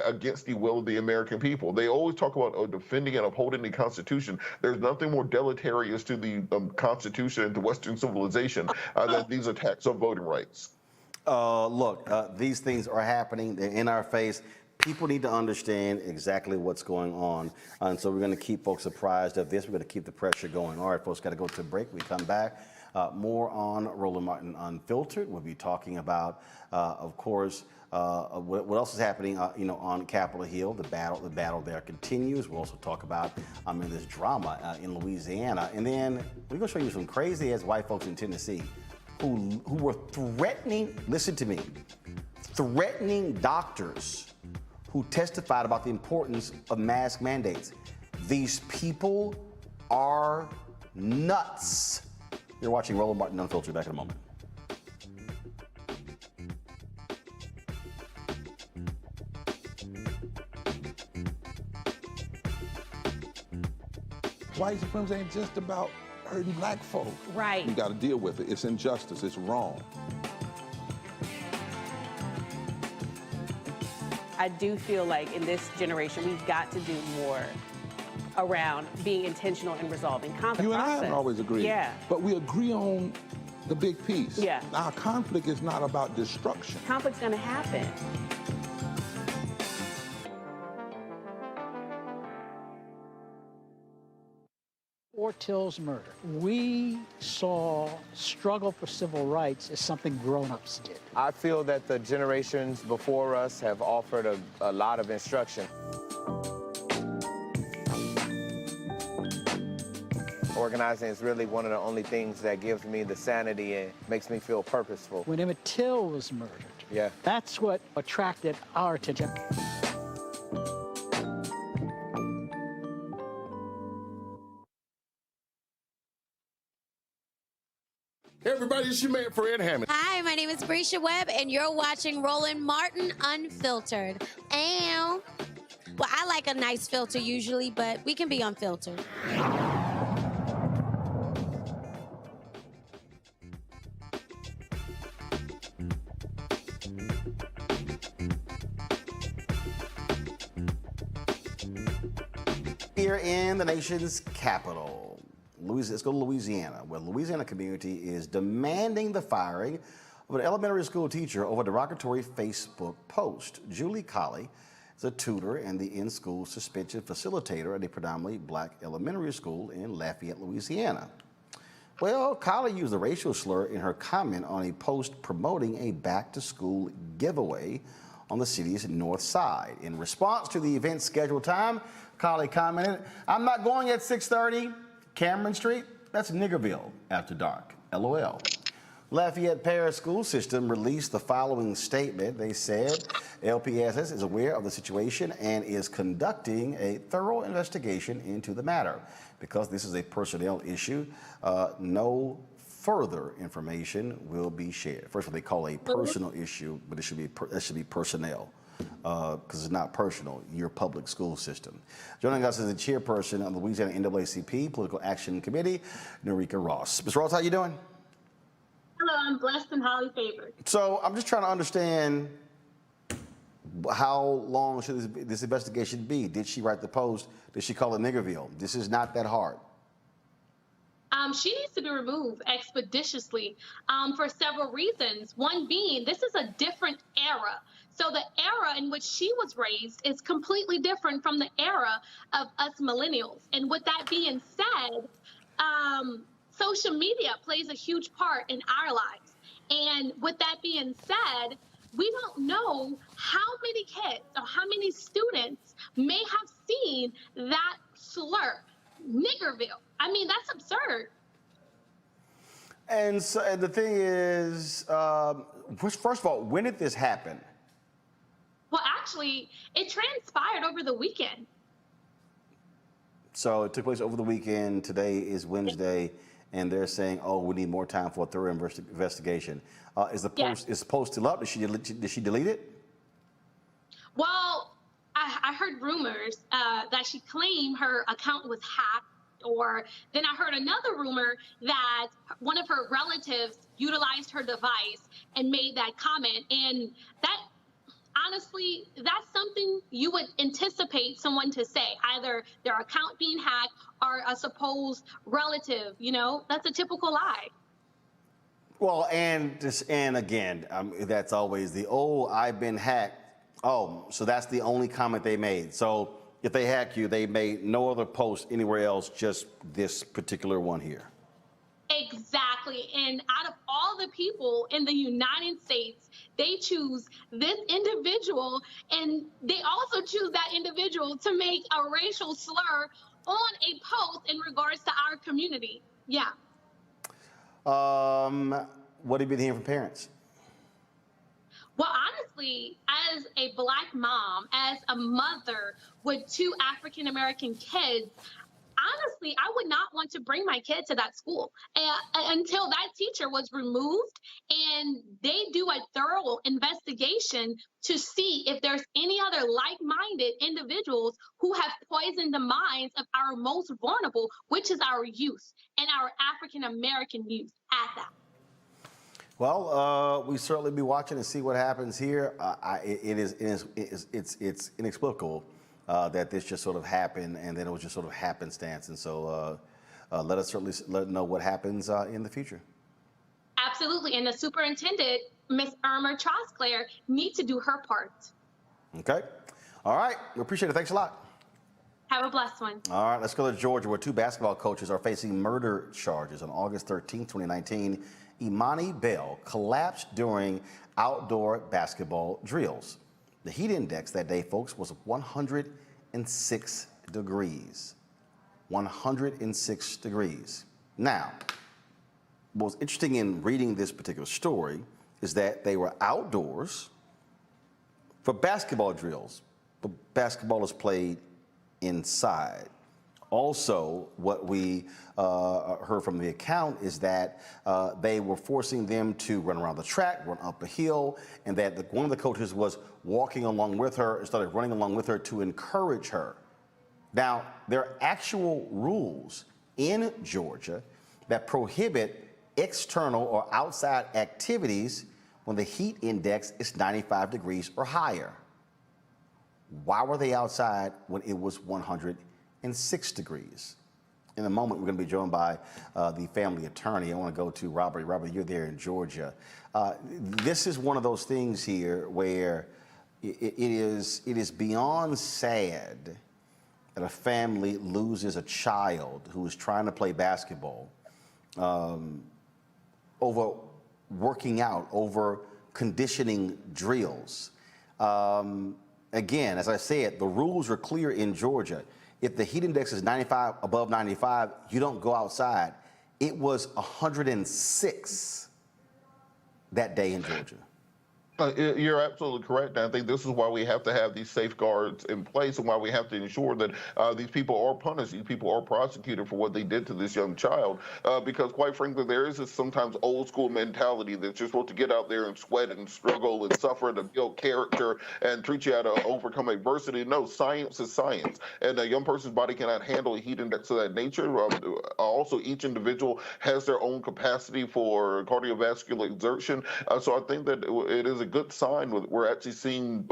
against the will of the American people. They always talk about defending and upholding the Constitution. There's nothing more deleterious to the Constitution and to Western civilization than these attacks on voting rights. Look, these things are happening. They're in our face. People need to understand exactly what's going on. And so we're going to keep folks apprised of this. We're going to keep the pressure going. All right, folks, got to go to a break. We come back. More on Roland Martin Unfiltered. We'll be talking about, of course, what else is happening, on Capitol Hill. The battle there continues. We'll also talk about this drama in Louisiana, and then we're gonna show you some crazy-ass white folks in Tennessee who were threatening. Listen to me, threatening doctors who testified about the importance of mask mandates. These people are nuts. You're watching Roland Martin Unfiltered. Back in a moment. White supremacy ain't just about hurting black folk. Right. You got to deal with it. It's injustice. It's wrong. I do feel like in this generation, we've got to do more around being intentional in resolving conflict. You and I haven't always agreed. Yeah. But we agree on the big piece. Yeah. Our conflict is not about destruction. Conflict's going to happen. Till's murder, we saw struggle for civil rights as something grown-ups did. I feel that the generations before us have offered a lot of instruction. Organizing is really one of the only things that gives me the sanity and makes me feel purposeful. When Emmett Till was murdered, yeah, that's what attracted our attention. Hey everybody, it's your man Fred Hammond. Hi, my name is Brescia Webb, and you're watching Roland Martin Unfiltered. Ow. Well, I like a nice filter usually, but we can be unfiltered. Here in the nation's capital, let's go to Louisiana, where the Louisiana community is demanding the firing of an elementary school teacher over a derogatory Facebook post. Julie Colley is a tutor and the in-school suspension facilitator at a predominantly black elementary school in Lafayette, Louisiana. Well, Colley used a racial slur in her comment on a post promoting a back-to-school giveaway on the city's north side. In response to the event's scheduled time, Colley commented, "I'm not going at 6:30. Cameron Street, that's Niggerville after dark, LOL." Lafayette Parish School System released the following statement. They said LPSS is aware of the situation and is conducting a thorough investigation into the matter. Because this is a personnel issue, no further information will be shared. First, what they call a personal issue, but it should be that should be personnel, because it's not personal. Your public school system. Joining us is the chairperson of the Louisiana NAACP Political Action Committee, Norika Ross. Ms. Ross, how you doing? Hello, I'm blessed and highly favored. So I'm just trying to understand how long should this investigation be? Did she write the post? Did she call it Niggerville? This is not that hard. She needs to be removed expeditiously for several reasons. One being, this is a different era. So the era in which she was raised is completely different from the era of us millennials. And with that being said, social media plays a huge part in our lives. And with that being said, we don't know how many kids or how many students may have seen that slur, Niggerville. I mean, that's absurd. And so and the thing is, first of all, when did this happen? Well, actually, it transpired over the weekend. So it took place over the weekend. Today is Wednesday, and they're saying, "Oh, we need more time for a thorough investigation." Is the post still up? Did she delete it? Well, I heard rumors that she claimed her account was hacked, or then I heard another rumor that one of her relatives utilized her device and made that comment. And that, honestly, that's something you would anticipate someone to say, either their account being hacked or a supposed relative, you know, that's a typical lie. Well, and again, that's always the, oh, I've been hacked. Oh, so that's the only comment they made. So if they hack you, they made no other post anywhere else, just this particular one here. Exactly. And out of all the people in the United States, they choose this individual, and they also choose that individual to make a racial slur on a post in regards to our community. Yeah. What have you been hearing from parents? Well, honestly, as a Black mom, as a mother with 2 African-American kids, honestly, I would not want to bring my kid to that school until that teacher was removed and they do a thorough investigation to see if there's any other like-minded individuals who have poisoned the minds of our most vulnerable, which is our youth and our African-American youth at that. Well, we certainly be watching and see what happens here. It's inexplicable that this just sort of happened, and then it was just sort of happenstance. And so let us certainly know what happens in the future. Absolutely, and the superintendent, Ms. Irma Trosclair, needs to do her part. Okay. All right. We appreciate it. Thanks a lot. Have a blessed one. All right. Let's go to Georgia, where 2 basketball coaches are facing murder charges. On August 13, 2019, Imani Bell collapsed during outdoor basketball drills. The heat index that day, folks, was 106 degrees. 106 degrees. Now, what's interesting in reading this particular story is that they were outdoors for basketball drills, but basketball is played inside. Also, what we heard from the account is that they were forcing them to run around the track, run up a hill, and that one of the coaches was walking along with her and started running along with her to encourage her. Now, there are actual rules in Georgia that prohibit external or outside activities when the heat index is 95 degrees or higher. Why were they outside when it was 106 degrees? In a moment, we're going to be joined by the family attorney. I want to go to Robert. Robert, you're there in Georgia. This is one of those things here where it is beyond sad that a family loses a child who is trying to play basketball over working out, over conditioning drills. Again, as I said, the rules are clear in Georgia. If the heat index is 95, above 95, you don't go outside. It was 106 that day in Georgia. You're absolutely correct. And I think this is why we have to have these safeguards in place and why we have to ensure that these people are punished, these people are prosecuted for what they did to this young child. Because quite frankly, there is this sometimes old school mentality that you're supposed to get out there and sweat and struggle and suffer to build character and teach you how to overcome adversity. No, science is science. And a young person's body cannot handle a heat index of that nature. Also, each individual has their own capacity for cardiovascular exertion. So I think that it is a good sign. We're actually seeing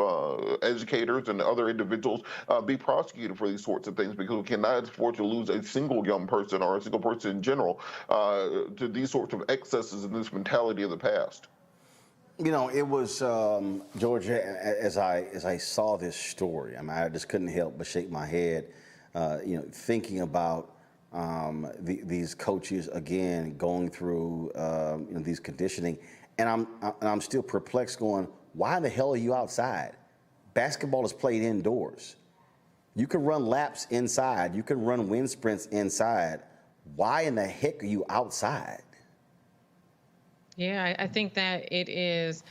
educators and other individuals be prosecuted for these sorts of things, because we cannot afford to lose a single young person or a single person in general to these sorts of excesses and this mentality of the past. You know, it was Georgia. As I saw this story, I mean, I just couldn't help but shake my head. You know, thinking about these coaches again going through you know, these conditioning. And I'm still perplexed going, why the hell are you outside? Basketball is played indoors. You can run laps inside. You can run wind sprints inside. Why in the heck are you outside? Yeah, I think that it is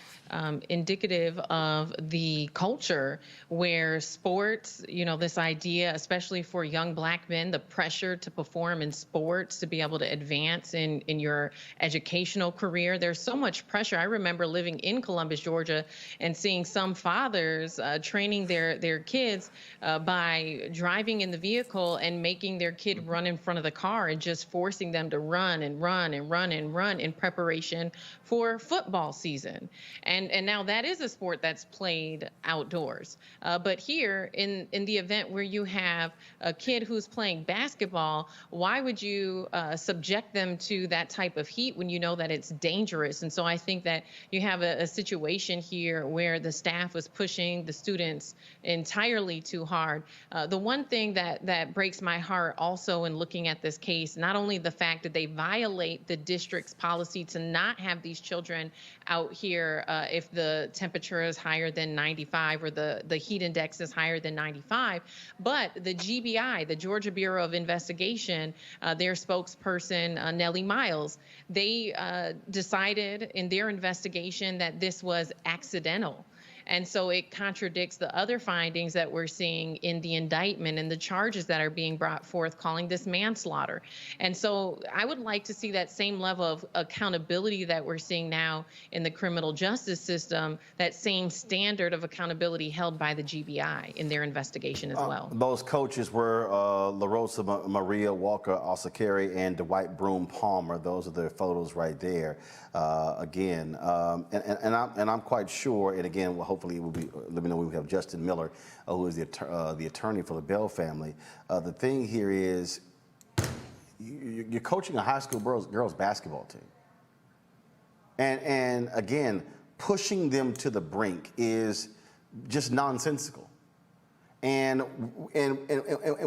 indicative of the culture where sports, you know, this idea, especially for young Black men, the pressure to perform in sports, to be able to advance in your educational career. There's so much pressure. I remember living in Columbus, Georgia, and seeing some fathers training their kids by driving in the vehicle and making their kid run in front of the car and just forcing them to run and run and run and run in preparation for football season. And now that is a sport that's played outdoors. But here in the event where you have a kid who's playing basketball, why would you subject them to that type of heat when you know that it's dangerous? And so I think that you have a situation here where the staff was pushing the students entirely too hard. The one thing that breaks my heart also in looking at this case, not only the fact that they violate the district's policy to not have these children out here if the temperature is higher than 95 or the heat index is higher than 95, but the GBI, the Georgia Bureau of Investigation, their spokesperson, Nellie Miles, they decided in their investigation that this was accidental. And so it contradicts the other findings that we're seeing in the indictment and the charges that are being brought forth, calling this manslaughter. And so I would like to see that same level of accountability that we're seeing now in the criminal justice system, that same standard of accountability held by the GBI in their investigation as well. Those coaches were LaRosa Maria Walker Osakari and Dwight Broom Palmer. Those are their photos right there. Again, and I'm quite sure, and again, well, hopefully it will be, let me know, we have Justin Miller, who is the attorney for the Bell family. The thing here is you're coaching a high school girls basketball team. And again, pushing them to the brink is just nonsensical. And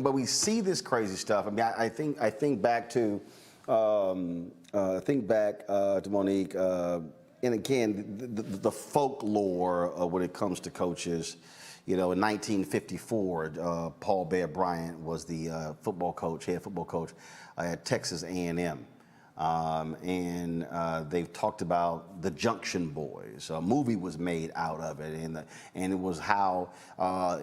but we see this crazy stuff. I mean, I think back to Monique, and again, the folklore when it comes to coaches. You know, in 1954, Paul Bear Bryant was the head football coach at Texas A&M. And they've talked about the Junction Boys. A movie was made out of it, and it was how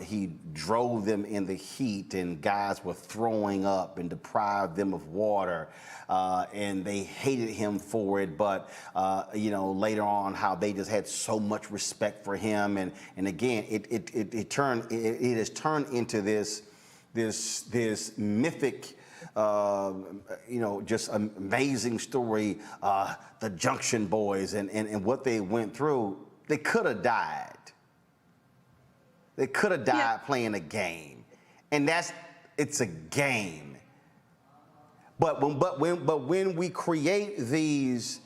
he drove them in the heat, and guys were throwing up and deprived them of water, and they hated him for it. But you know, later on, how they just had so much respect for him, and again, it has turned into this mythic. You know, just amazing story, the Junction Boys and what they went through. They could have died. They could have died playing a game, and it's a game. But when we create these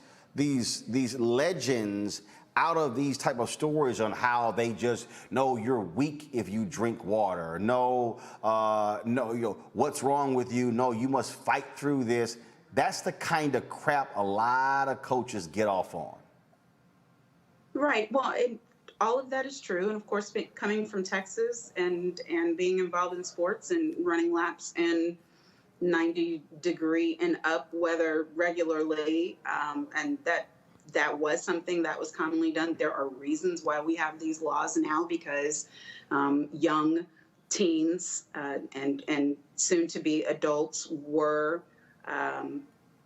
legends out of these type of stories on how they just know you're weak if you drink water. No, you know, what's wrong with you? No, you must fight through this. That's the kind of crap a lot of coaches get off on. Right. Well, all of that is true. And of course, coming from Texas and being involved in sports and running laps in 90-degree and up weather regularly, and that that was something that was commonly done. There are reasons why we have these laws now, because young teens and soon to be adults were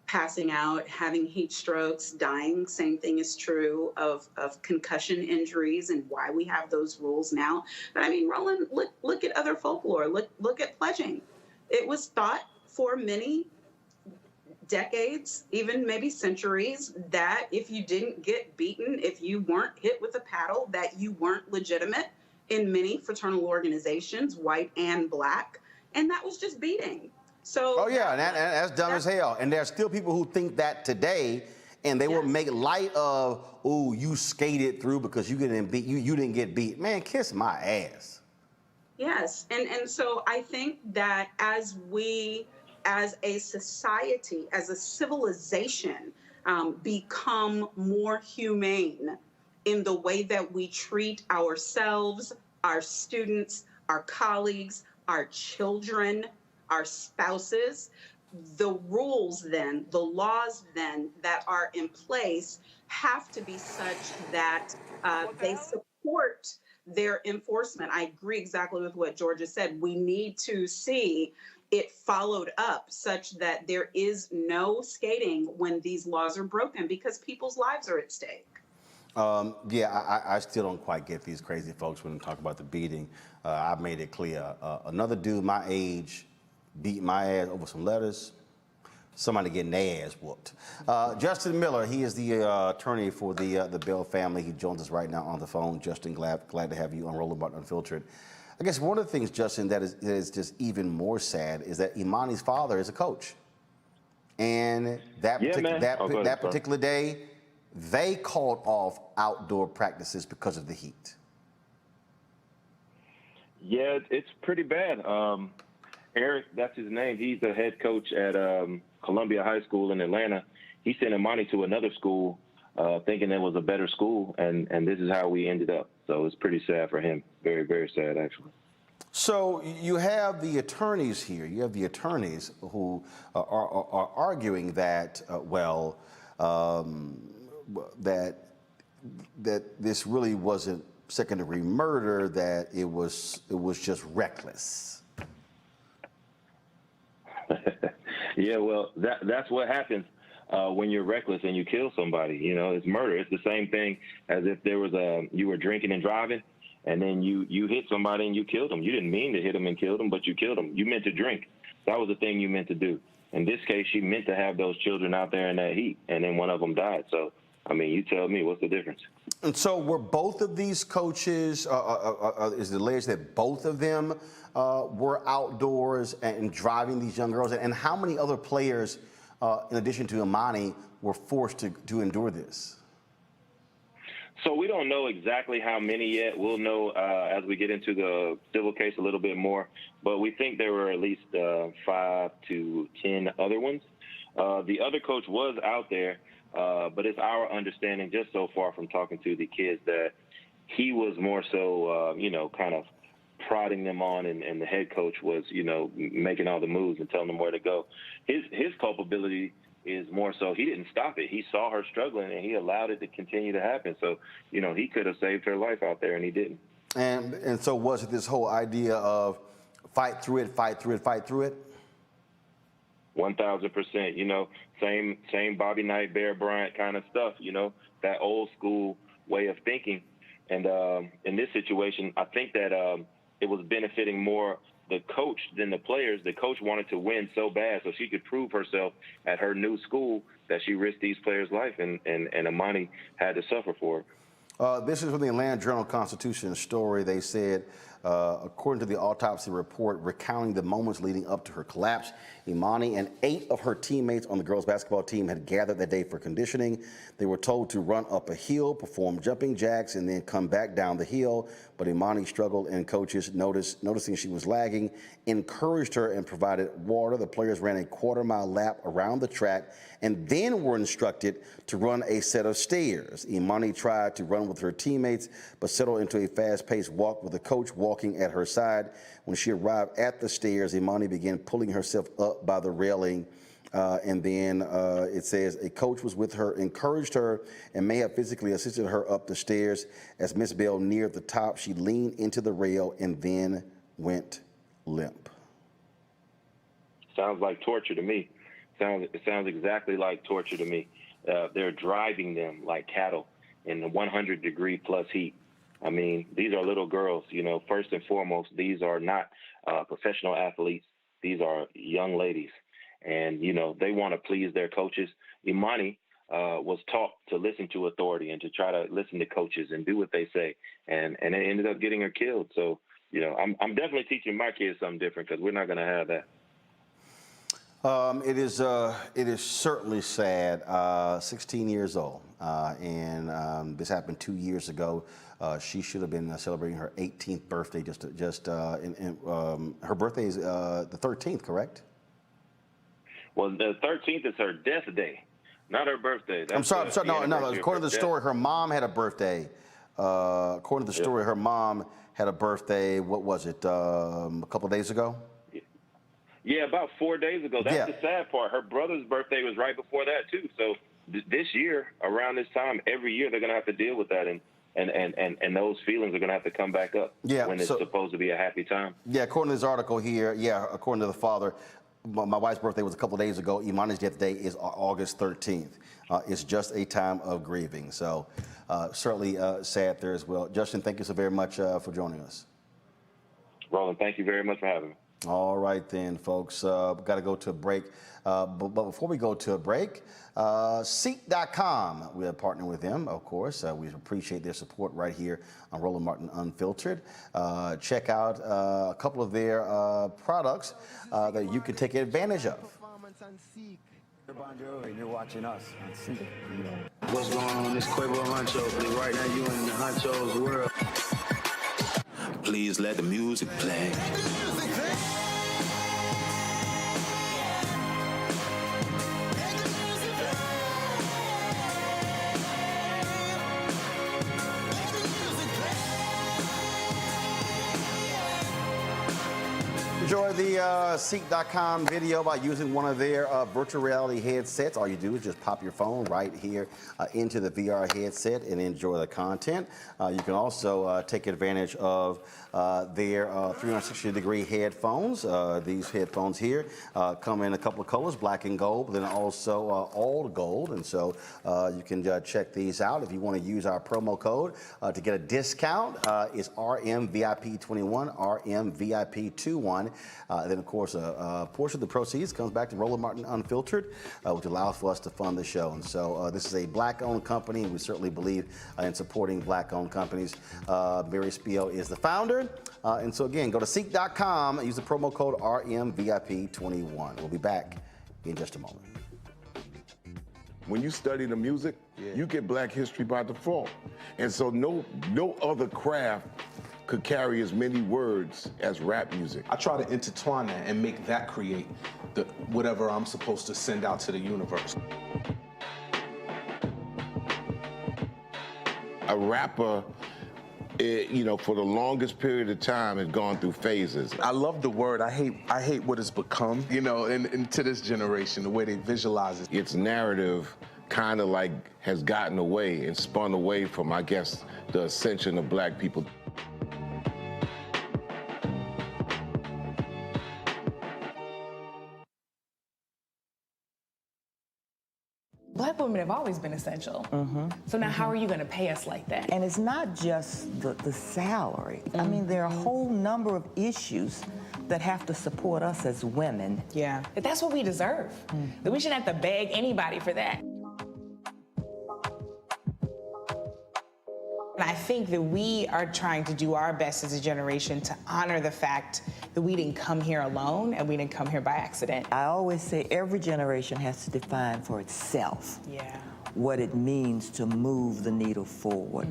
passing out, having heat strokes, dying. Same thing is true of concussion injuries, and why we have those rules now. But I mean, Roland, look at other folklore. Look at pledging. It was thought for many decades, even maybe centuries, that if you didn't get beaten, if you weren't hit with a paddle, that you weren't legitimate in many fraternal organizations, white and black. And that was just beating. So oh yeah, and that's dumb as hell. And there's still people who think that today, and they will make light of, "Ooh, you skated through because you didn't beat you didn't get beat." Man, kiss my ass. Yes, and so I think that as we, as a society, as a civilization, become more humane in the way that we treat ourselves, our students, our colleagues, our children, our spouses, the rules then, the laws then that are in place have to be such that they support their enforcement. I agree exactly with what Georgia said. We need to see it followed up such that there is no skating when these laws are broken, because people's lives are at stake. Yeah, I still don't quite get these crazy folks when they talk about the beating. I've made it clear. Another dude my age beat my ass over some letters. Somebody getting their ass whooped. Justin Miller, he is the attorney for the Bell family. He joins us right now on the phone. Justin, glad to have you on Roland Martin Unfiltered. I guess one of the things, Justin, that is just even more sad is that Imani's father is a coach. And that particular day, they called off outdoor practices because of the heat. Yeah, it's pretty bad. Eric, that's his name. He's the head coach at Columbia High School in Atlanta. He sent Imani to another school thinking it was a better school, and this is how we ended up. So it's pretty sad for him. Very, very sad, actually. So you have the attorneys here. You have the attorneys who are arguing that, that this really wasn't second-degree murder, that it was just reckless. Yeah, well, that's what happens when you're reckless and you kill somebody. You know, it's murder. It's the same thing as if there was you were drinking and driving, and then you hit somebody and you killed them. You didn't mean to hit them and kill them, but you killed them. You meant to drink. That was the thing you meant to do. In this case, she meant to have those children out there in that heat, and then one of them died. So, I mean, you tell me, what's the difference? And so were both of these coaches, is it alleged that both of them were outdoors and driving these young girls? And how many other players, in addition to Imani, were forced to endure this? So we don't know exactly how many yet. We'll know as we get into the civil case a little bit more. But we think there were at least 5 to 10 other ones. The other coach was out there, but it's our understanding just so far from talking to the kids that he was more so, kind of prodding them on, and the head coach was, making all the moves and telling them where to go. His culpability is more so he didn't stop it. He saw her struggling, and he allowed it to continue to happen. So, he could have saved her life out there, and he didn't. And so was it this whole idea of fight through it, fight through it, fight through it? 1,000%. Same Bobby Knight, Bear Bryant kind of stuff. That old school way of thinking. And in this situation, I think that it was benefiting more the coach than the players. The coach wanted to win so bad so she could prove herself at her new school that she risked these players' life, and Imani had to suffer for it. This is from the Atlanta Journal-Constitution story. They said, according to the autopsy report recounting the moments leading up to her collapse, Imani and 8 of her teammates on the girls' basketball team had gathered that day for conditioning. They were told to run up a hill, perform jumping jacks, and then come back down the hill. But Imani struggled, and coaches, noticing she was lagging, encouraged her and provided water. The players ran a quarter-mile lap around the track and then were instructed to run a set of stairs. Imani tried to run with her teammates, but settled into a fast-paced walk with the coach walking at her side. When she arrived at the stairs, Imani began pulling herself up by the railing And then it says a coach was with her, encouraged her, and may have physically assisted her up the stairs. As Miss Bell neared the top, she leaned into the rail and then went limp. Sounds like torture to me. It sounds exactly like torture to me. They're driving them like cattle in the 100-degree plus heat. I mean, these are little girls. You know, first and foremost, these are not professional athletes. These are young ladies. And, you know, they want to please their coaches. Imani was taught to listen to authority and to try to listen to coaches and do what they say. And it ended up getting her killed. So, you know, I'm definitely teaching my kids something different because we're not going to have that. It is certainly sad. 16 years old, and this happened 2 years ago. She should have been celebrating her 18th birthday. Her birthday is the 13th, correct? Well, the 13th is her death day, not her birthday. I'm sorry. No. According to the story, her mom had a birthday. According to the story, her mom had a birthday. What was it? A couple of days ago. Yeah, about 4 days ago. That's the sad part. Her brother's birthday was right before that too. So this year, around this time, every year they're gonna have to deal with that, and those feelings are gonna have to come back up when it's supposed to be a happy time. Yeah, according to this article here, according to the father, my wife's birthday was a couple of days ago. Imani's death day is August 13th. It's just a time of grieving. So certainly sad there as well. Justin, thank you so very much for joining us. Roland, thank you very much for having me. All right then, folks. We've got to go to a break. But before we go to a break, Seek.com, we are partnering with them, of course. We appreciate their support right here on Roland Martin Unfiltered. Check out a couple of their products that you can take advantage of. And you're watching us on Seek. What's going on? This Quavo Huncho. Right now, you in the Huncho's world. Please let the music play. Enjoy the Seek.com video by using one of their virtual reality headsets. All you do is just pop your phone right here into the VR headset and enjoy the content. You can also take advantage of their 360-degree headphones. These headphones here come in a couple of colors, black and gold, but then also all gold. And so you can check these out. If you want to use our promo code to get a discount, it's RMVIP21, RMVIP21. Then, of course, a portion of the proceeds comes back to Roland Martin Unfiltered, which allows for us to fund the show. And so this is a black-owned company, and we certainly believe in supporting black-owned companies. Mary Spiel is the founder. And so, again, go to Seek.com and use the promo code RMVIP21. We'll be back in just a moment. When you study the music, you get Black history by default. And so no other craft could carry as many words as rap music. I try to intertwine that and make that create whatever I'm supposed to send out to the universe. A rapper, for the longest period of time has gone through phases. I love the word. I hate what it's become, and to this generation, the way they visualize it. Its narrative kind of like has gotten away and spun away from, I guess, the ascension of Black people. Black women have always been essential. So now how are you going to pay us like that? And it's not just the salary. I mean, there are a whole number of issues that have to support us as women. Yeah. But that's what we deserve. That we shouldn't have to beg anybody for that. And I think that we are trying to do our best as a generation to honor the fact that we didn't come here alone and we didn't come here by accident. I always say every generation has to define for itself what it means to move the needle forward.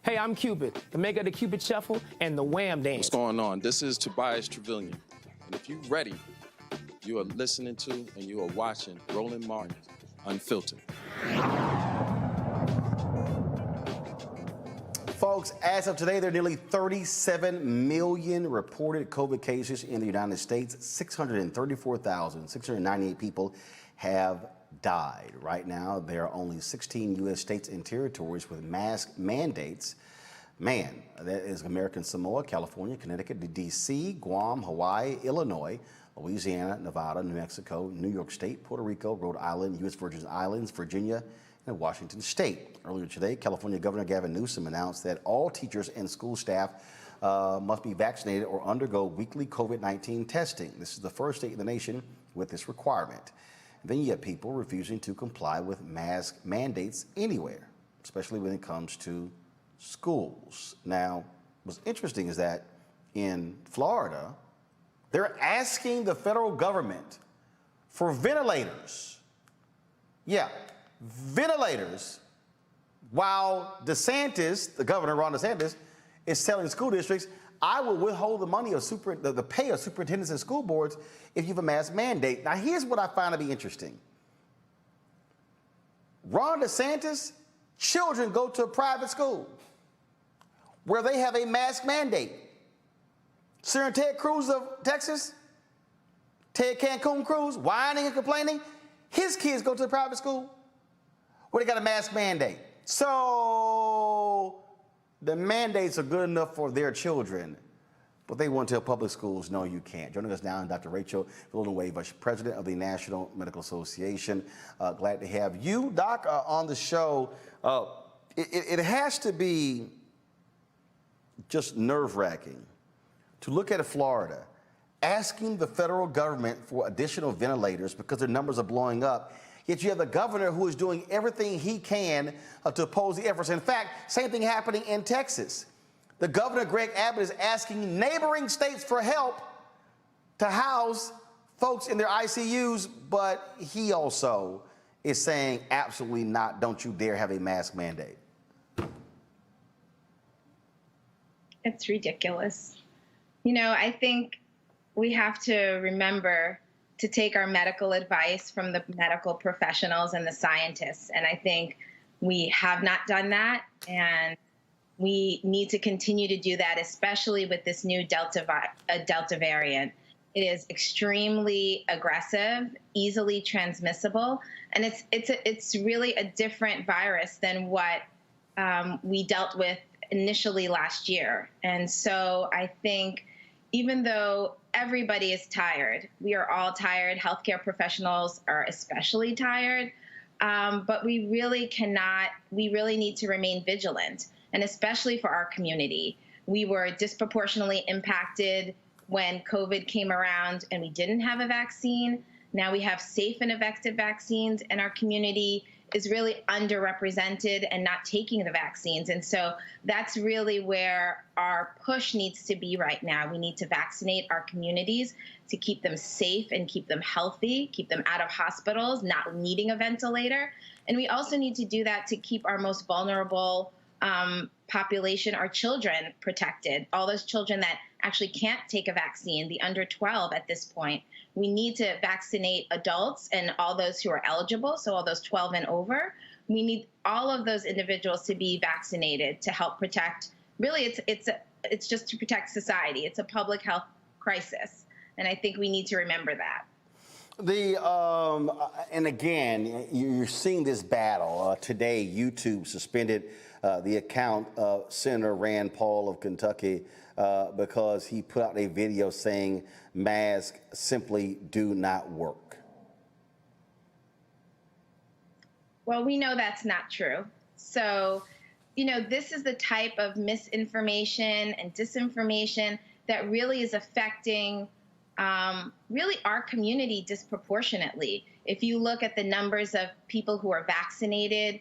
Hey, I'm Cupid, the maker of the Cupid Shuffle and the Wham Dance. What's going on? This is Tobias Trevelyan. And if you're ready, you are listening to and you are watching Roland Martin Unfiltered. folks, as of today, there are nearly 37 million reported COVID cases in the United States. 634,698 people have died. Right now, there are only 16 U.S. states and territories with mask mandates. Man, that is American Samoa, California, Connecticut, D.C., Guam, Hawaii, Illinois, Louisiana, Nevada, New Mexico, New York State, Puerto Rico, Rhode Island, U.S. Virgin Islands, Virginia, and Washington State. Earlier today, California Governor Gavin Newsom announced that all teachers and school staff must be vaccinated or undergo weekly COVID-19 testing. This is the first state in the nation with this requirement. Then you have people refusing to comply with mask mandates anywhere, especially when it comes to schools. Now, what's interesting is that in Florida, they're asking the federal government for ventilators. Yeah, ventilators, while DeSantis, the governor, Ron DeSantis, is telling school districts, I will withhold the money of the pay of superintendents and school boards if you have a mask mandate. Now, here's what I find to be interesting. Ron DeSantis, children go to a private school where they have a mask mandate. Senator Ted Cruz of Texas, Ted Cancun Cruz, whining and complaining. His kids go to the private school where they got a mask mandate. So the mandates are good enough for their children, but they want to tell public schools, no, you can't. Joining us now, Dr. Rachel Villanueva, Vice President of the National Medical Association. Glad to have you, Doc, on the show. It has to be just nerve-wracking to look at Florida asking the federal government for additional ventilators because their numbers are blowing up. Yet you have the governor who is doing everything he can to oppose the efforts. In fact, same thing happening in Texas. The governor, Greg Abbott, is asking neighboring states for help to house folks in their ICUs, but he also is saying absolutely not, don't you dare have a mask mandate. It's ridiculous. You know, I think we have to remember to take our medical advice from the medical professionals and the scientists. And I think we have not done that. And we need to continue to do that, especially with this new Delta variant. It is extremely aggressive, easily transmissible, and it's really a different virus than what we dealt with initially last year. And so I think even though everybody is tired, we are all tired, healthcare professionals are especially tired, but we really need to remain vigilant, and especially for our community. We were disproportionately impacted when COVID came around and we didn't have a vaccine. Now we have safe and effective vaccines, and our community is really underrepresented and not taking the vaccines. And so that's really where our push needs to be right now. We need to vaccinate our communities to keep them safe and keep them healthy, keep them out of hospitals, not needing a ventilator. And we also need to do that to keep our most vulnerable population, our children, protected. All those children that actually can't take a vaccine, the under 12 at this point. We need to vaccinate adults and all those who are eligible, so all those 12 and over. We need all of those individuals to be vaccinated to help protect. Really, it's just to protect society. It's a public health crisis, and I think we need to remember that. And again, you're seeing this battle. Today, YouTube suspended the account of Senator Rand Paul of Kentucky because he put out a video saying masks simply do not work. Well, we know that's not true. So, you know, this is the type of misinformation and disinformation that really is affecting really our community disproportionately. If you look at the numbers of people who are vaccinated,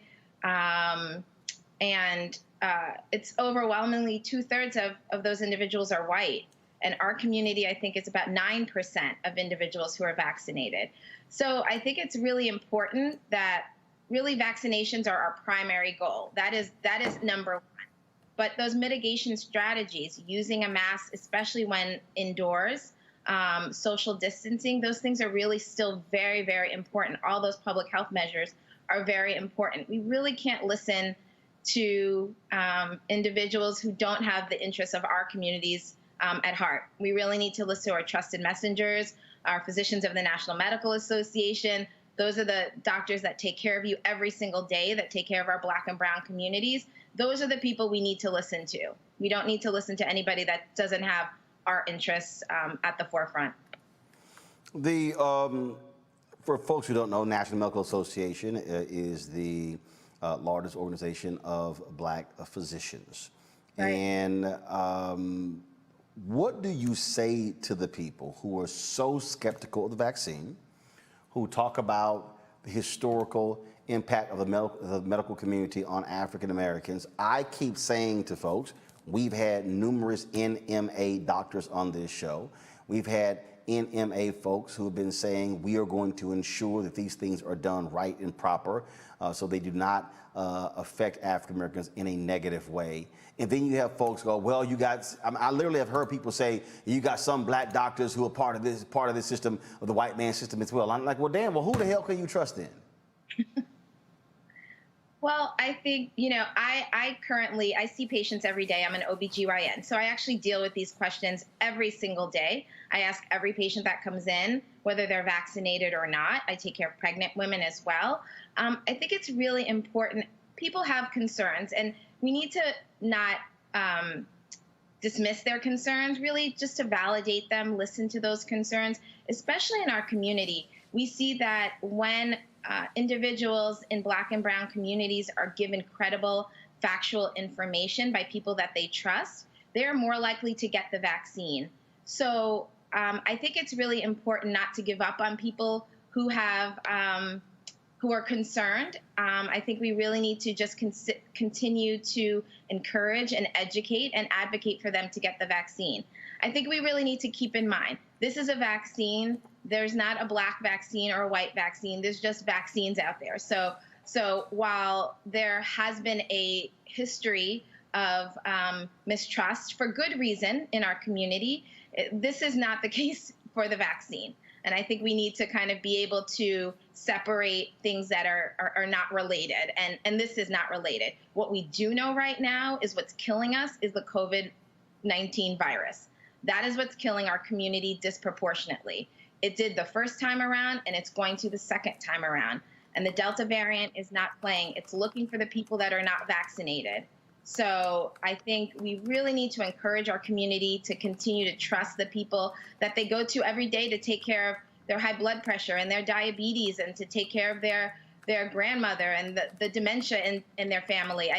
it's overwhelmingly 2/3 of those individuals are white. And our community, I think, is about 9% of individuals who are vaccinated. So I think it's really important that really vaccinations are our primary goal. That is number one. But those mitigation strategies, using a mask, especially when indoors, social distancing, those things are really still very, very important. All those public health measures are very important. We really can't listen to individuals who don't have the interests of our communities at heart. We really need to listen to our trusted messengers, our physicians of the National Medical Association. Those are the doctors that take care of you every single day, that take care of our Black and brown communities. Those are the people we need to listen to. We don't need to listen to anybody that doesn't have our interests at the forefront. For folks who don't know, National Medical Association is the largest organization of Black physicians. Right. And what do you say to the people who are so skeptical of the vaccine, who talk about the historical impact of the medical community on African Americans? I keep saying to folks, we've had numerous NMA doctors on this show. We've had NMA folks who have been saying we are going to ensure that these things are done right and proper so they do not affect African Americans in a negative way. And then you have folks go, well, you got, I literally have heard people say, you got some Black doctors who are part of this system, of the white man system as well. I'm like, well, damn, well, who the hell can you trust then? Well, I think, I currently see patients every day. I'm an OBGYN. So I actually deal with these questions every single day. I ask every patient that comes in, whether they're vaccinated or not. I take care of pregnant women as well. I think it's really important. People have concerns, and we need to not dismiss their concerns, really just to validate them, listen to those concerns, especially in our community. We see that when individuals in Black and brown communities are given credible, factual information by people that they trust, they're more likely to get the vaccine. So I think it's really important not to give up on people who have who are concerned. I think we really need to just continue to encourage and educate and advocate for them to get the vaccine. I think we really need to keep in mind, this is a vaccine. There's not a Black vaccine or a white vaccine. There's just vaccines out there. So while there has been a history of mistrust for good reason in our community, this is not the case for the vaccine. And I think we need to kind of be able to separate things that are not related. And this is not related. What we do know right now is what's killing us is the COVID-19 virus. That is what's killing our community disproportionately. It did the first time around, and it's going to the second time around. And the Delta variant is not playing. It's looking for the people that are not vaccinated. So I think we really need to encourage our community to continue to trust the people that they go to every day to take care of their high blood pressure and their diabetes, and to take care of their grandmother and the dementia in their family.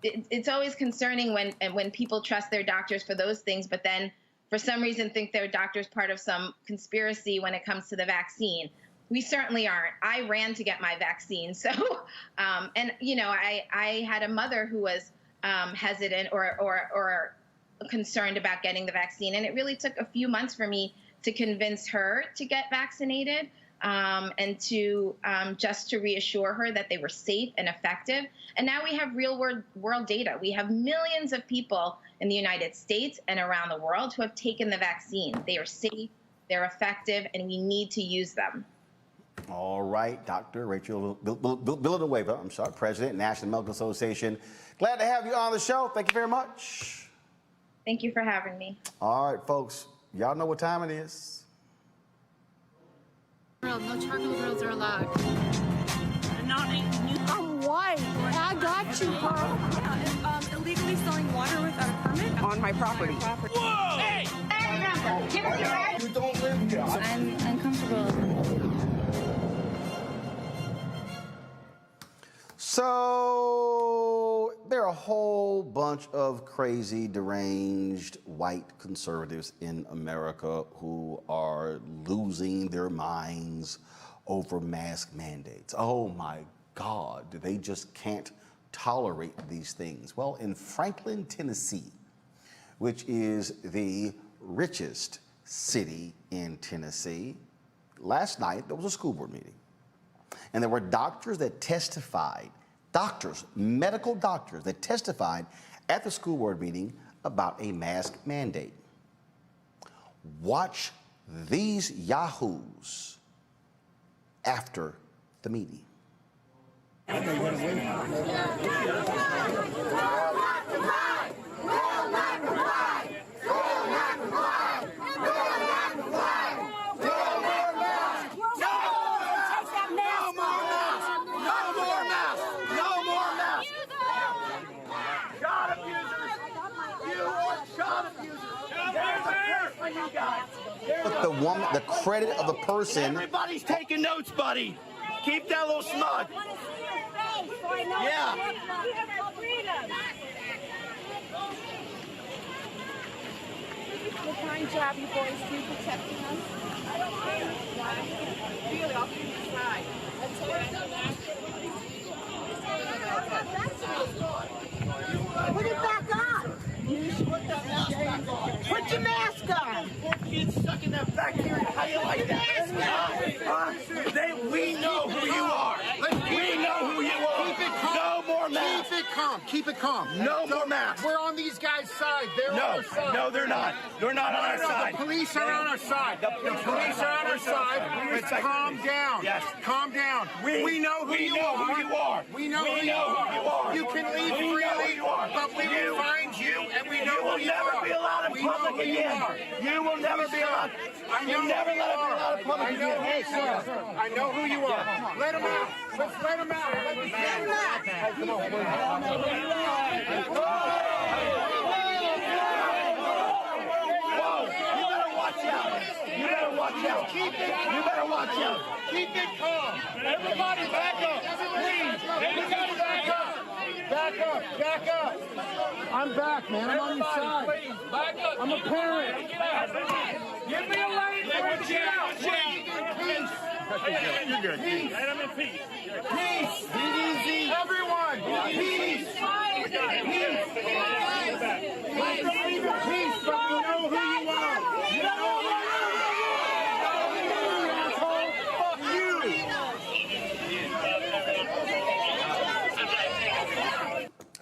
It's always concerning when people trust their doctors for those things, but then for some reason think their doctor's part of some conspiracy when it comes to the vaccine. We certainly aren't. I ran to get my vaccine. So, I had a mother who was hesitant or concerned about getting the vaccine. And it really took a few months for me to convince her to get vaccinated and to just to reassure her that they were safe and effective. And now we have real world data. We have millions of people in the United States and around the world who have taken the vaccine. They are safe, they're effective, and we need to use them. All right, Dr. Rachel Villanueva, President, National Medical Association. Glad to have you on the show. Thank you very much. Thank you for having me. All right, folks, y'all know what time it is. No charcoal grills are allowed. I'm white. I got you, Pearl. Yeah, illegally selling water without a permit on my property. Whoa! Hey! You don't live here. I'm uncomfortable. So there are a whole bunch of crazy, deranged white conservatives in America who are losing their minds over mask mandates. Oh my God, they just can't tolerate these things. Well, in Franklin, Tennessee, which is the richest city in Tennessee, last night there was a school board meeting. And there were doctors that testified, medical doctors that testified at the school board meeting about a mask mandate. Watch these yahoos after the meeting. But the woman, the credit of the person. Everybody's taking notes, buddy. Keep that little smug. Yeah. What kind job you boys do protecting us? Really, I'll keep you side. Put it back on. You should put that mask back on. Put your mask on. Poor kids stuck in that bacteria. How do you like that? We know who you are. We know who you are. Keep it calm. No more masks. Keep it calm. Keep it calm. No more masks. We're on these guys' side. They're on our side. No, they're not. They're not on our side. The police are on our side. The police are on our side. Let's calm down. Yes. Calm down. We know who you are. We know who you are. You can leave freely, but we will find you, and we know who you are. You will never be allowed in public again. You will never be allowed. You never let us be allowed in public again. Hey, sir. I know who you are. Let him out. Let's let him out. Let him out. You better watch out. Keep it. You better watch out. Keep it calm. Everybody back up. Please. Everybody back up. Back up. Back up. I'm back, man. I'm on your side. Please, back up. I'm a parent. Give me a lane. Let me out. Peace. You're good. Peace. Let him in peace. Peace. Be easy. Everyone. Peace. Peace. Peace, but we know who you are. You know who you are.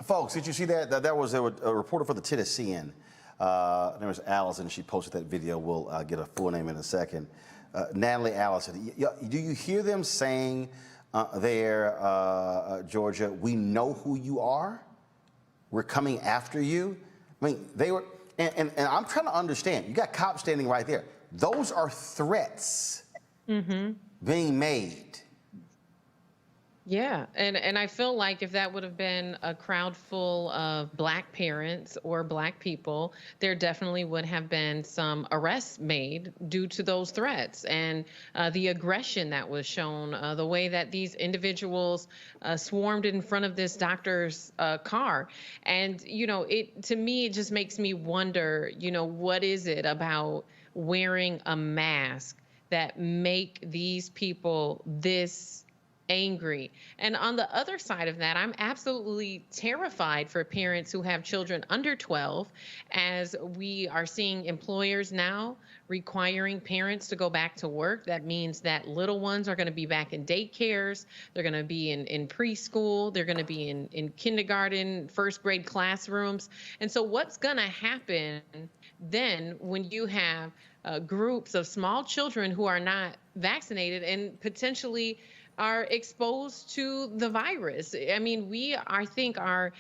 Folks, did you see that? That was a reporter for the Tennessean. Her name was Allison. She posted that video. We'll get a full name in a second. Natalie Allison. Do you hear them saying there, Georgia, we know who you are? We're coming after you? I mean, they were, and I'm trying to understand. You got cops standing right there. Those are threats being made. Yeah, and I feel like if that would have been a crowd full of Black parents or Black people, there definitely would have been some arrests made due to those threats and the aggression that was shown, the way that these individuals swarmed in front of this doctor's car. And, you know, to me, it just makes me wonder, you know, what is it about wearing a mask that make these people this angry? And on the other side of that, I'm absolutely terrified for parents who have children under 12, as we are seeing employers now requiring parents to go back to work. That means that little ones are going to be back in daycares. They're going to be in preschool. They're going to be in kindergarten, first grade classrooms. And so what's going to happen then when you have groups of small children who are not vaccinated and potentially are exposed to the virus? I mean, we, I think, are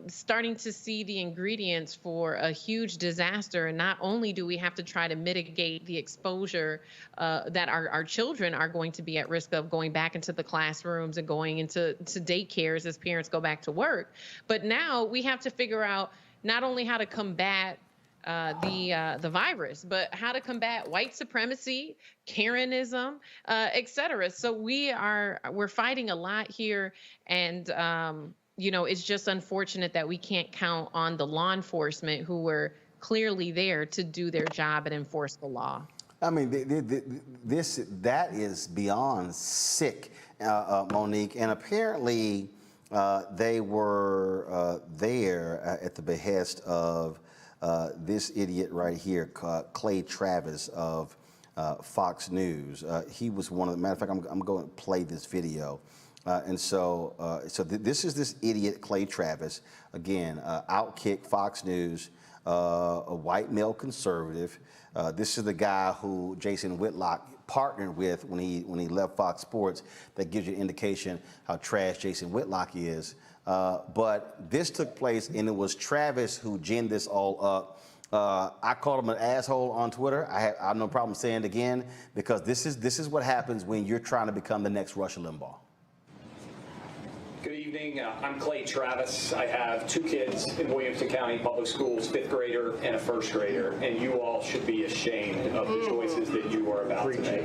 starting to see the ingredients for a huge disaster. And not only do we have to try to mitigate the exposure that our children are going to be at risk of going back into the classrooms and going into daycares as parents go back to work, but now we have to figure out not only how to combat the virus, but how to combat white supremacy, Karenism, et cetera. So we're fighting a lot here, and you know, it's just unfortunate that we can't count on the law enforcement who were clearly there to do their job and enforce the law. I mean, that is beyond sick, Monique, and apparently they were there at the behest of this idiot right here, Clay Travis of Fox News. He was one of the, matter of fact, I'm going to play this video. This is this idiot, Clay Travis, again, Outkick, Fox News, a white male conservative. This is the guy who Jason Whitlock partnered with when he left Fox Sports. That gives you an indication how trash Jason Whitlock is. But this took place, and it was Travis who ginned this all up. I called him an asshole on Twitter. I have no problem saying it again, because this is what happens when you're trying to become the next Rush Limbaugh. Good evening. I'm Clay Travis. I have 2 kids in Williamson County Public Schools, 5th grader and a 1st grader, and you all should be ashamed of the choices that you are about to make.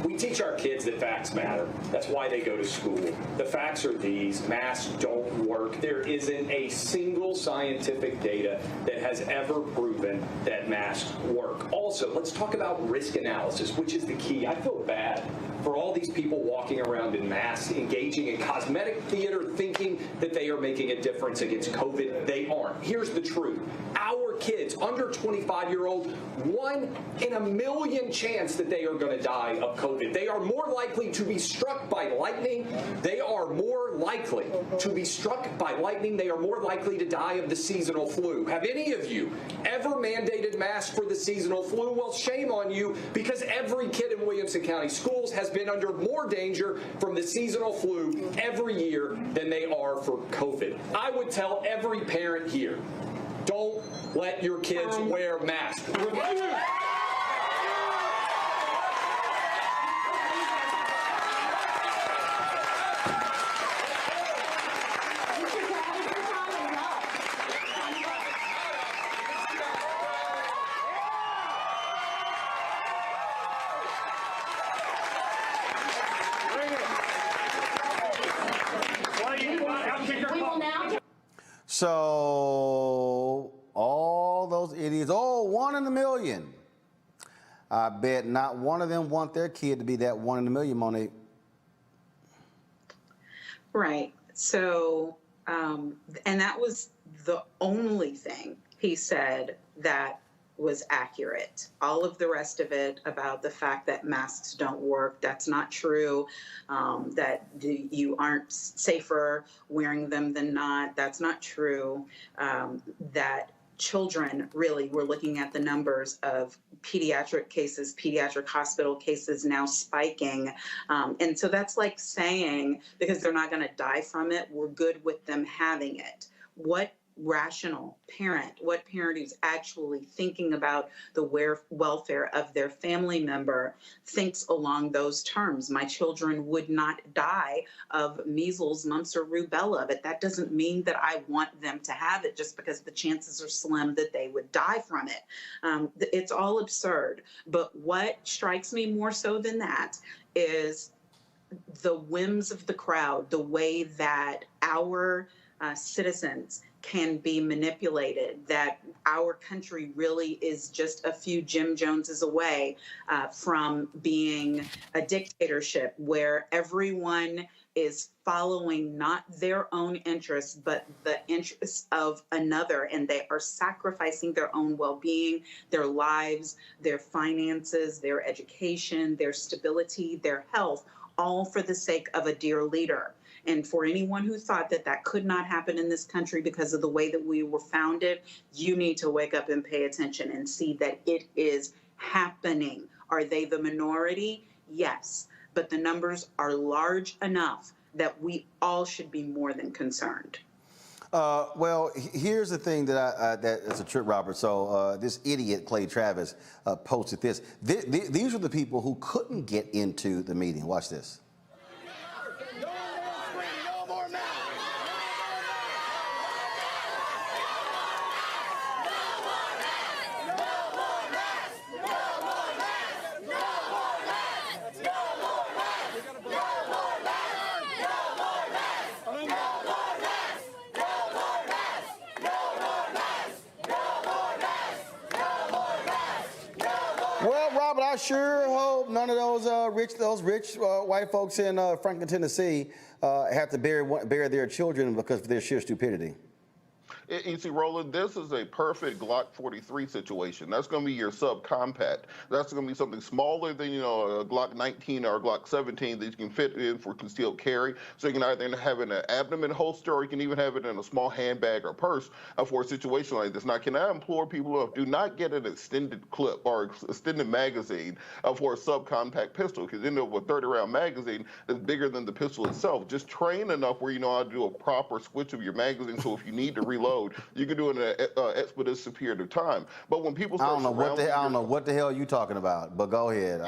We teach our kids that facts matter. That's why they go to school. The facts are these: masks don't work. There isn't a single scientific data that has ever proven that masks work. Also, let's talk about risk analysis, which is the key. I feel bad for all these people walking around in masks, engaging in cosmetic theater, thinking that they are making a difference against COVID. They aren't. Here's the truth. Our kids, under 25-year-old, 1 in a million chance that they are going to die of COVID. They are more likely to be struck by lightning. They are more likely to be struck by lightning. They are more likely to die of the seasonal flu. Have any of you ever mandated masks for the seasonal flu? Well, shame on you, because every kid in Williamson County schools has been under more danger from the seasonal flu every year than they are for COVID. I would tell every parent here, don't let your kids wear masks. Refuse. So all those idiots, 1 in a million. I bet not one of them want their kid to be that 1 in a million, Monique. Right. So, and that was the only thing he said that was accurate. All of the rest of it about the fact that masks don't work, that's not true. That you aren't safer wearing them than not, that's not true. That children, really, we're looking at the numbers of pediatric cases, pediatric hospital cases now spiking. And so that's like saying, because they're not going to die from it, we're good with them having it. What rational parent, what parent who's actually thinking about the welfare of their family member thinks along those terms? My children would not die of measles, mumps, or rubella, but that doesn't mean that I want them to have it just because the chances are slim that they would die from it. It's all absurd. But what strikes me more so than that is the whims of the crowd, the way that our citizens can be manipulated, that our country really is just a few Jim Joneses away from being a dictatorship where everyone is following not their own interests, but the interests of another, and they are sacrificing their own well-being, their lives, their finances, their education, their stability, their health, all for the sake of a dear leader. And for anyone who thought that that could not happen in this country because of the way that we were founded, you need to wake up and pay attention and see that it is happening. Are they the minority? Yes. But the numbers are large enough that we all should be more than concerned. Well, here's the thing that's a trip, Robert. So this idiot, Clay Travis, posted this. These are the people who couldn't get into the meeting. Watch this. Well, Robert, I sure hope none of those rich white folks in Franklin, Tennessee, have to bury their children because of their sheer stupidity. You see, Roland, this is a perfect Glock 43 situation. That's going to be your subcompact. That's going to be something smaller than, a Glock 19 or a Glock 17 that you can fit in for concealed carry. So you can either have it in an abdomen holster, or you can even have it in a small handbag or purse for a situation like this. Now, can I implore people to do not get an extended clip or extended magazine for a subcompact pistol, because a 30-round magazine is bigger than the pistol itself. Just train enough where you know how to do a proper switch of your magazine, so if you need to reload, you can do it in an expeditious period of time. But when people start I don't know what the hell you talking about, but go ahead.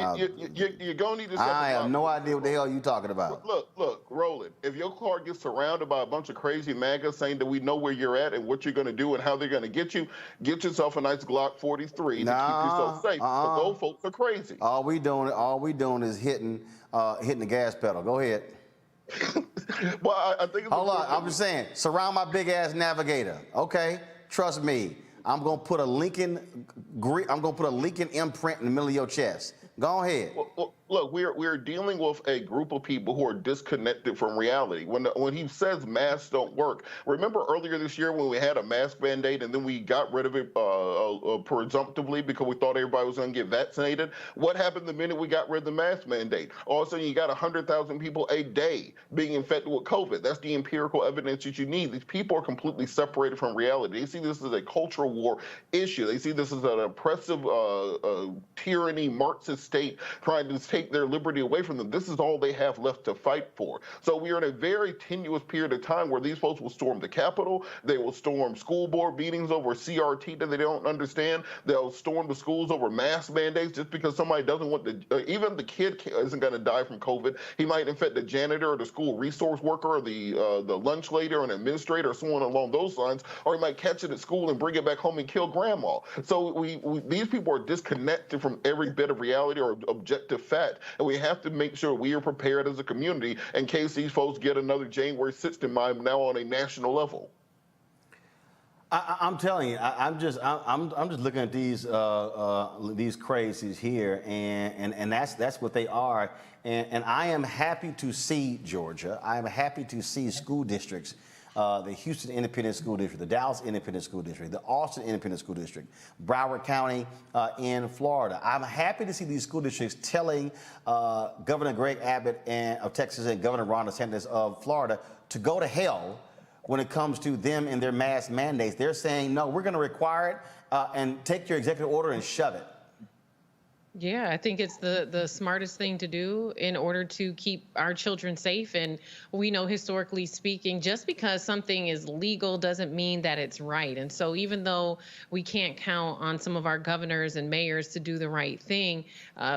You're going to need to I have no idea what the hell you talking about. Look, Roland, if your car gets surrounded by a bunch of crazy MAGA saying that we know where you're at and what you're going to do and how they're going to get yourself a nice Glock 43 to keep yourself safe. But those folks are crazy. All we doing is hitting the gas pedal. Go ahead. Well, I think. Hold on, I'm just saying, surround my big ass Navigator. Okay, trust me. I'm gonna put a Lincoln imprint in the middle of your chest. Go ahead. Well, look, we're dealing with a group of people who are disconnected from reality. When he says masks don't work, remember earlier this year when we had a mask mandate and then we got rid of it presumptively because we thought everybody was going to get vaccinated? What happened the minute we got rid of the mask mandate? All of a sudden, you got 100,000 people a day being infected with COVID. That's the empirical evidence that you need. These people are completely separated from reality. They see this as a cultural war issue. They see this as an oppressive tyranny, Marxist state trying to take their liberty away from them. This is all they have left to fight for. So we are in a very tenuous period of time where these folks will storm the Capitol. They will storm school board meetings over CRT that they don't understand. They'll storm the schools over mask mandates just because somebody doesn't want even the kid isn't going to die from COVID. He might infect the janitor or the school resource worker or the lunch lady or an administrator or someone along those lines, or he might catch it at school and bring it back home and kill grandma. So these people are disconnected from every bit of reality or objective fact, and we have to make sure we are prepared as a community in case these folks get another January 6th in mind now on a national level. I'm telling you, I'm just looking at these crazies here, and that's what they are, and I am happy to see Georgia. I am happy to see school districts. The Houston Independent School District, the Dallas Independent School District, the Austin Independent School District, Broward County in Florida. I'm happy to see these school districts telling Governor Greg Abbott of Texas and Governor Ron DeSantis of Florida to go to hell when it comes to them and their mask mandates. They're saying, no, we're going to require it and take your executive order and shove it. Yeah, I think it's the smartest thing to do in order to keep our children safe. And we know, historically speaking, just because something is legal doesn't mean that it's right. And so even though we can't count on some of our governors and mayors to do the right thing,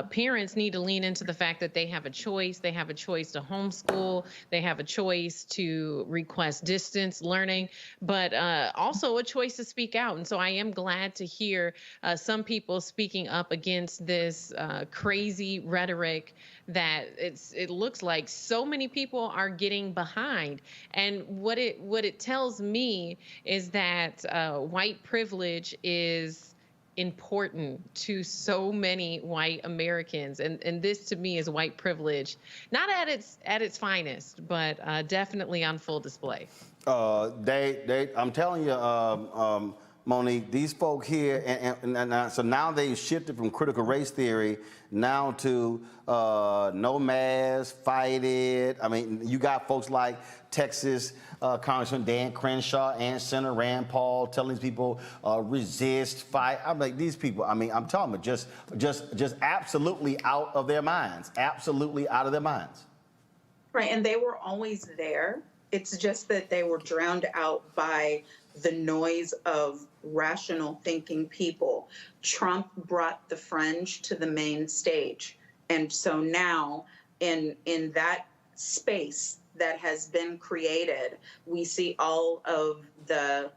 parents need to lean into the fact that they have a choice. They have a choice to homeschool. They have a choice to request distance learning, but also a choice to speak out. And so I am glad to hear some people speaking up against this crazy rhetoric that it looks like so many people are getting behind. And what it tells me is that white privilege is important to so many white Americans, and this to me is white privilege, not at its finest, but definitely on full display. I'm telling you, Monique, these folk here, and so now they've shifted from critical race theory now to no mask, fight it. I mean, you got folks like Texas Congressman Dan Crenshaw and Senator Rand Paul telling these people resist, fight. I'm like, these people, I mean, I'm talking about just absolutely out of their minds, absolutely out of their minds. Right, and they were always there. It's just that they were drowned out by the noise of rational thinking people. Trump brought the fringe to the main stage. And so now in that space that has been created, we see all of the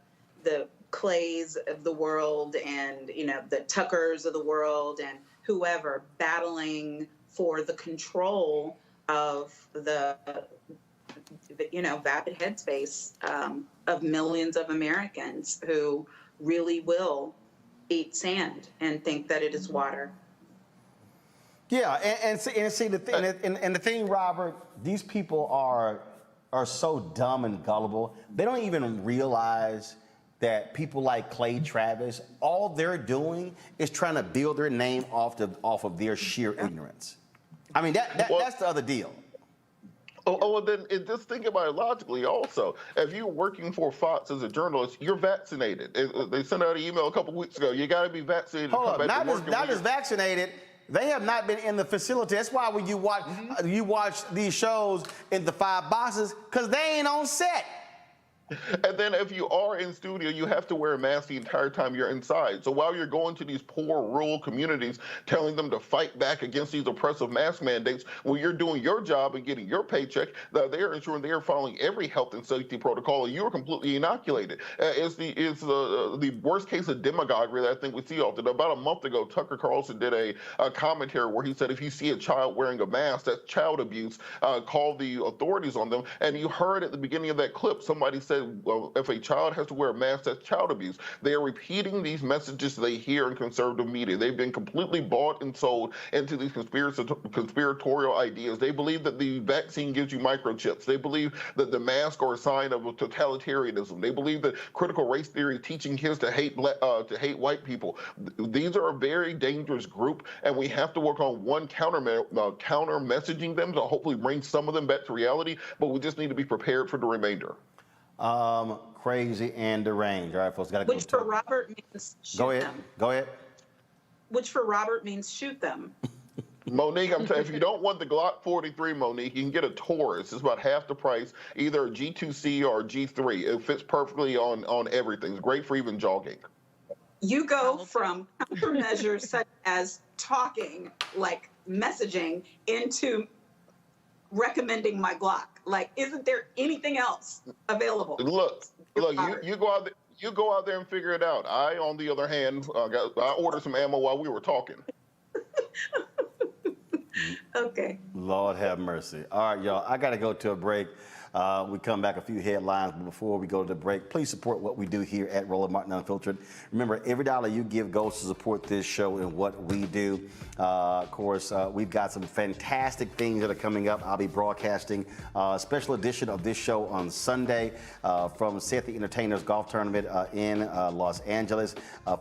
Clays of the world and, the Tuckers of the world and whoever battling for the control of the vapid headspace of millions of Americans who really will eat sand and think that it is water. Yeah, and see the thing, and the thing, Robert, these people are so dumb and gullible. They don't even realize that people like Clay Travis, all they're doing is trying to build their name off of their sheer ignorance. I mean, that's the other deal. Oh, and then just think about it logically also. If you're working for Fox as a journalist, you're vaccinated. They sent out an email a couple weeks ago. You got to be vaccinated to come back to work. Not just vaccinated. They have not been in the facility. That's why when you watch these shows in the 5 boxes, because they ain't on set. And then if you are in studio, you have to wear a mask the entire time you're inside. So while you're going to these poor rural communities, telling them to fight back against these oppressive mask mandates, when you're doing your job and getting your paycheck, they're ensuring they are following every health and safety protocol, and you're completely inoculated. It's the worst case of demagoguery that I think we see often. About a month ago, Tucker Carlson did a commentary where he said if you see a child wearing a mask, that's child abuse. Call the authorities on them. And you heard at the beginning of that clip, somebody said, well, if a child has to wear a mask, that's child abuse. They are repeating these messages they hear in conservative media. They've been completely bought and sold into these conspiratorial ideas. They believe that the vaccine gives you microchips. They believe that the mask are a sign of totalitarianism. They believe that critical race theory is teaching kids to hate white people. These are a very dangerous group, and we have to work on counter messaging them to hopefully bring some of them back to reality, but we just need to be prepared for the remainder. Crazy and deranged. All right, folks, got to go. Which for Robert means shoot them. Go ahead. Which for Robert means shoot them. Monique, I'm telling you, if you don't want the Glock 43, Monique, you can get a Taurus. It's about half the price, either a G2C or a G3. It fits perfectly on everything. It's great for even jogging. You go from countermeasures such as talking, like messaging, into recommending my Glock. Like, isn't there anything else available? Look, you go out there. You go out there and figure it out. I, on the other hand, I ordered some ammo while we were talking. Okay. Lord have mercy. All right, y'all. I got to go to a break. We come back, a few headlines, but before we go to the break, please support what we do here at Roland Martin Unfiltered. Remember, every dollar you give goes to support this show and what we do. Of course, we've got some fantastic things that are coming up. I'll be broadcasting a special edition of this show on Sunday from Seth the Entertainer's golf tournament in Los Angeles.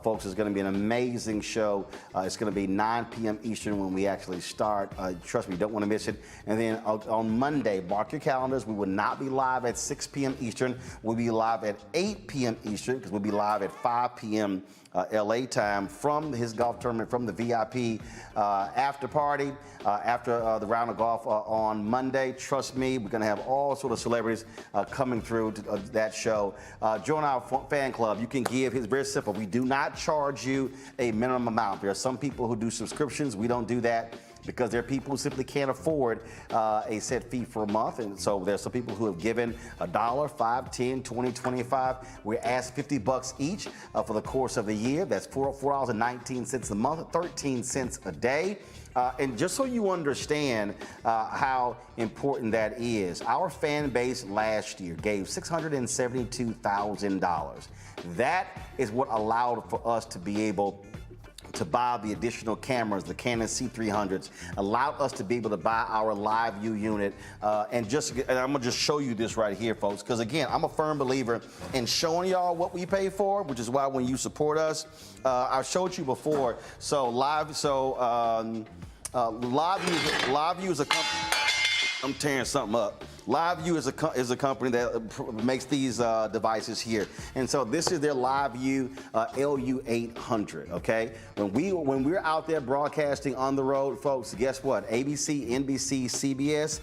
Folks, it's going to be an amazing show. It's going to be 9 p.m. Eastern when we actually start. Trust me, you don't want to miss it. And then on Monday, mark your calendars. We will not be live at 6 p.m. Eastern. We'll be live at 8 p.m. Eastern because we'll be live at 5 p.m. LA time from his golf tournament, from the VIP after party, after the round of golf on Monday. Trust me, we're going to have all sort of celebrities coming through to, that show. Join our fan club. You can give. It's very simple. We do not charge you a minimum amount. There are some people who do subscriptions. We don't do that, because there are people who simply can't afford a set fee for a month. And so there's some people who have given $1, $5, $10, $20, $25. We're asked $50 each for the course of the year. That's $4.19 a month, 13 cents a day. And just so you understand how important that is, our fan base last year gave $672,000. That is what allowed for us to be able to buy the additional cameras, the Canon C300s, allowed us to be able to buy our live view unit. And I'm gonna just show you this right here, folks, because again, I'm a firm believer in showing y'all what we pay for, which is why when you support us, I showed you before. So live view is a company. I'm tearing something up. LiveView is a company that makes these devices here, and so this is their LiveView LU800. Okay, when we're out there broadcasting on the road, folks, guess what? ABC, NBC, CBS,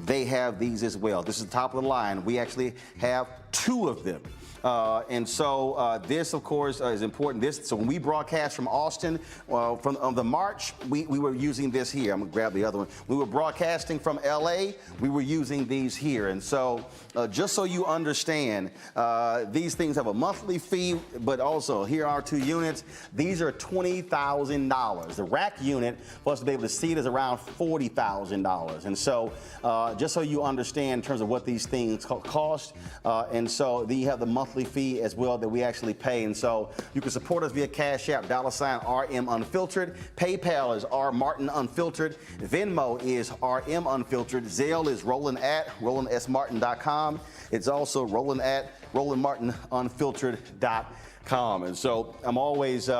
they have these as well. This is the top of the line. We actually have 2 of them. And so this, of course, is important. So when we broadcast from Austin, from the March, we were using this here. I'm going to grab the other one. We were broadcasting from L.A. We were using these here. And so just so you understand, these things have a monthly fee, but also here are 2 units. These are $20,000. The rack unit for us to be able to see it is around $40,000. And so just so you understand in terms of what these things cost, and And so then you have the monthly fee as well that we actually pay. And so you can support us via Cash App, $RM Unfiltered. PayPal is R Martin Unfiltered. Venmo is RM Unfiltered. Zelle is Roland at RolandSMartin.com. It's also Roland at RolandMartinUnfiltered.com. And so I'm always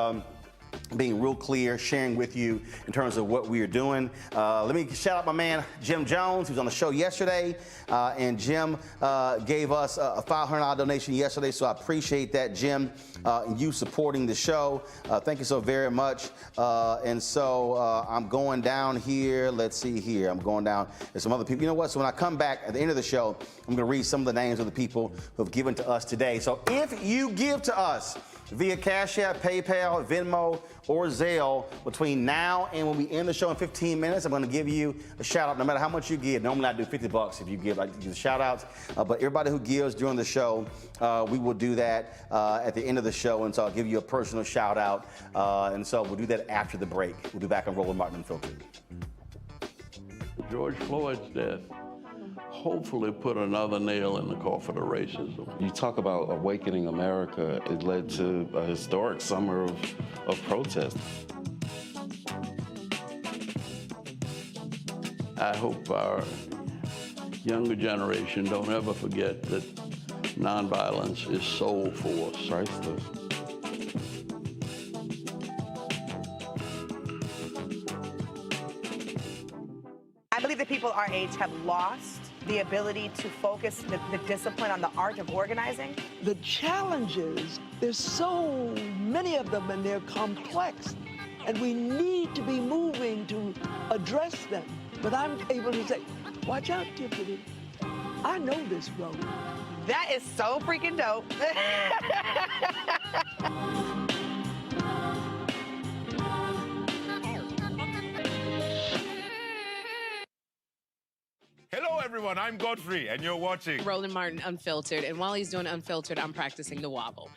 being real clear, sharing with you in terms of what we are doing. Let me shout out my man, Jim Jones, who was on the show yesterday. And Jim gave us a $500 donation yesterday, so I appreciate that, Jim, and you supporting the show. Thank you so very much. And so I'm going down here. Let's see here. I'm going down. There's some other people. You know what? So when I come back at the end of the show, I'm going to read some of the names of the people who have given to us today. So if you give to us via Cash App, PayPal, Venmo, or Zelle between now and when we end the show in 15 minutes, I'm going to give you a shout out no matter how much you give. Normally I do $50 if you give, like the shout outs. But everybody who gives during the show, we will do that at the end of the show. And so I'll give you a personal shout out. And so we'll do that after the break. We'll be back on Roland Martin Unfiltered. George Floyd's death hopefully put another nail in the coffin of racism. You talk about awakening America. It led to a historic summer of protest. I hope our younger generation don't ever forget that nonviolence is soul force. Priceless. I believe that people our age have lost the ability to focus the discipline on the art of organizing. The challenges, there's so many of them and they're complex, and we need to be moving to address them. But I'm able to say, watch out, Tiffany, I know this road. That is so freaking dope. Hello, everyone. I'm Godfrey, and you're watching Roland Martin Unfiltered. And while he's doing Unfiltered, I'm practicing the wobble.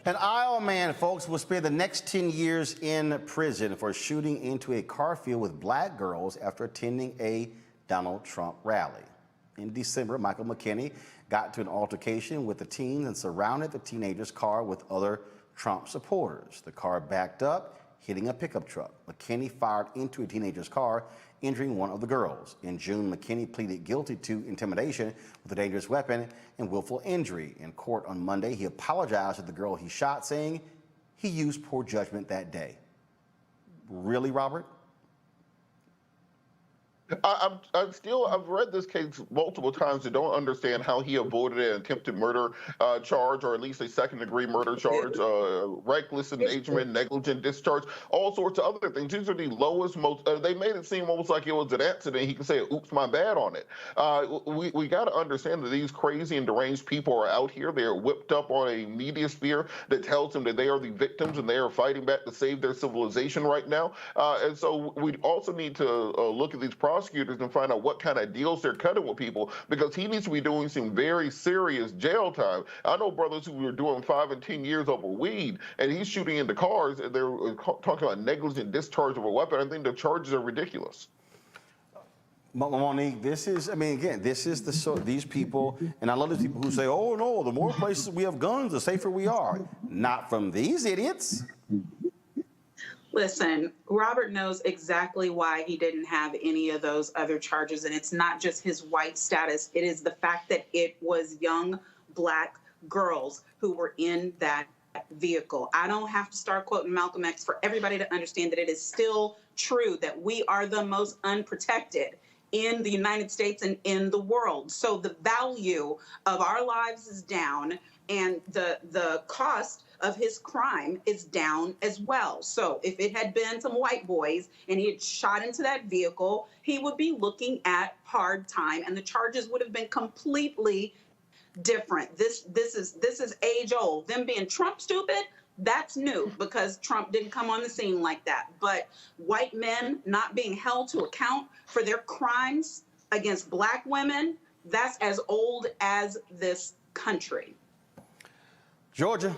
An Iowa man, folks, will spend the next 10 years in prison for shooting into a car filled with black girls after attending a Donald Trump rally. In December, Michael McKinney got to an altercation with the teens and surrounded the teenager's car with other Trump supporters. The car backed up, hitting a pickup truck. McKinney fired into a teenager's car, injuring one of the girls. In June, McKinney pleaded guilty to intimidation with a dangerous weapon and willful injury. In court on Monday, he apologized to the girl he shot, saying he used poor judgment that day. Really, Robert? I've read this case multiple times and don't understand how he avoided an attempted murder charge, or at least a second-degree murder charge, reckless endangerment, negligent discharge, all sorts of other things. These are the lowest, they made it seem almost like it was an accident. He could say, oops, my bad on it. We got to understand that these crazy and deranged people are out here. They are whipped up on a media sphere that tells them that they are the victims and they are fighting back to save their civilization right now. And so we also need to look at these prosecutors and find out what kind of deals they're cutting with people, because he needs to be doing some very serious jail time. I know brothers who were doing 5 and 10 years over weed, and he's shooting into cars, and they're talking about negligent discharge of a weapon. I think the charges are ridiculous. Monique, this is, I mean, again, this is the sort, these people, and I love these people who say, oh no, the more places we have guns, the safer we are. Not from these idiots. Listen, Robert knows exactly why he didn't have any of those other charges. And it's not just his white status. It is the fact that it was young black girls who were in that vehicle. I don't have to start quoting Malcolm X for everybody to understand that it is still true that we are the most unprotected in the United States and in the world. So the value of our lives is down, and the cost of his crime is down as well. So if it had been some white boys and he had shot into that vehicle, he would be looking at hard time, and the charges would have been completely different. This is age old. Them being Trump stupid, that's new, because Trump didn't come on the scene like that. But white men not being held to account for their crimes against black women, that's as old as this country. Georgia.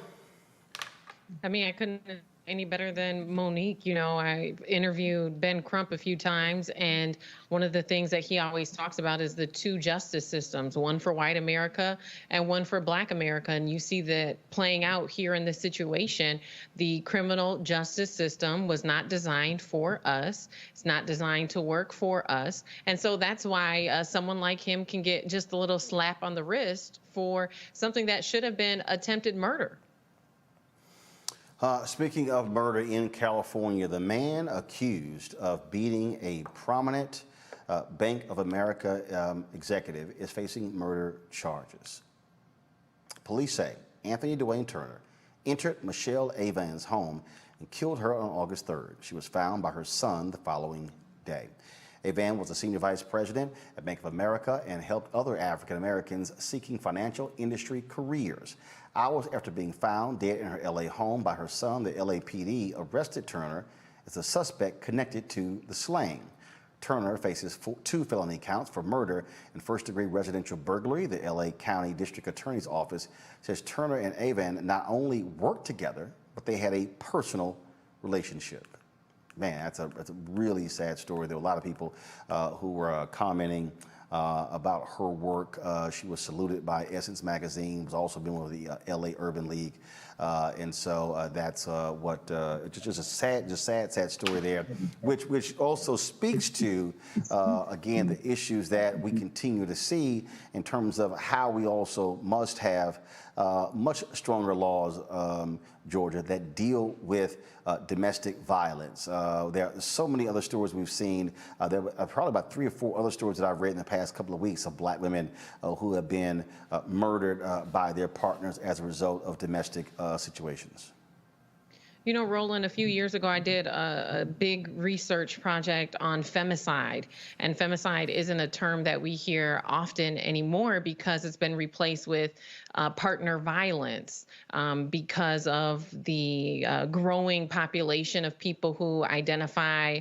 I mean, I couldn't Any better than Monique. You know, I interviewed Ben Crump a few times, and one of the things that he always talks about is the two justice systems, one for white America and one for black America. And you see that playing out here in this situation. The criminal justice system was not designed for us. It's not designed to work for us. And so that's why someone like him can get just a little slap on the wrist for something that should have been attempted murder. Speaking of murder in California, the man accused of beating a prominent Bank of America executive is facing murder charges. Police say Anthony Dwayne Turner entered Michelle Avan's home and killed her on August 3rd. She was found by her son the following day. Avan was a senior vice president at Bank of America and helped other African Americans seeking financial industry careers. Hours after being found dead in her LA home by her son, the LAPD arrested Turner as a suspect connected to the slaying. Turner faces 2 felony counts for murder and first-degree residential burglary. The LA County District Attorney's Office says Turner and Avan not only worked together, but they had a personal relationship. Man, that's a really sad story. There were a lot of people who were commenting about her work. She was saluted by Essence Magazine, was also been with the LA Urban League. And so that's just a sad story there, which also speaks to, again, the issues that we continue to see in terms of how we also must have much stronger laws, Georgia, that deal with domestic violence. There are so many other stories we've seen. There are probably about 3 or 4 other stories that I've read in the past couple of weeks of black women who have been murdered by their partners as a result of domestic situations. You know, Roland, a few years ago, I did a big research project on femicide. And femicide isn't a term that we hear often anymore because it's been replaced with partner violence because of the growing population of people who identify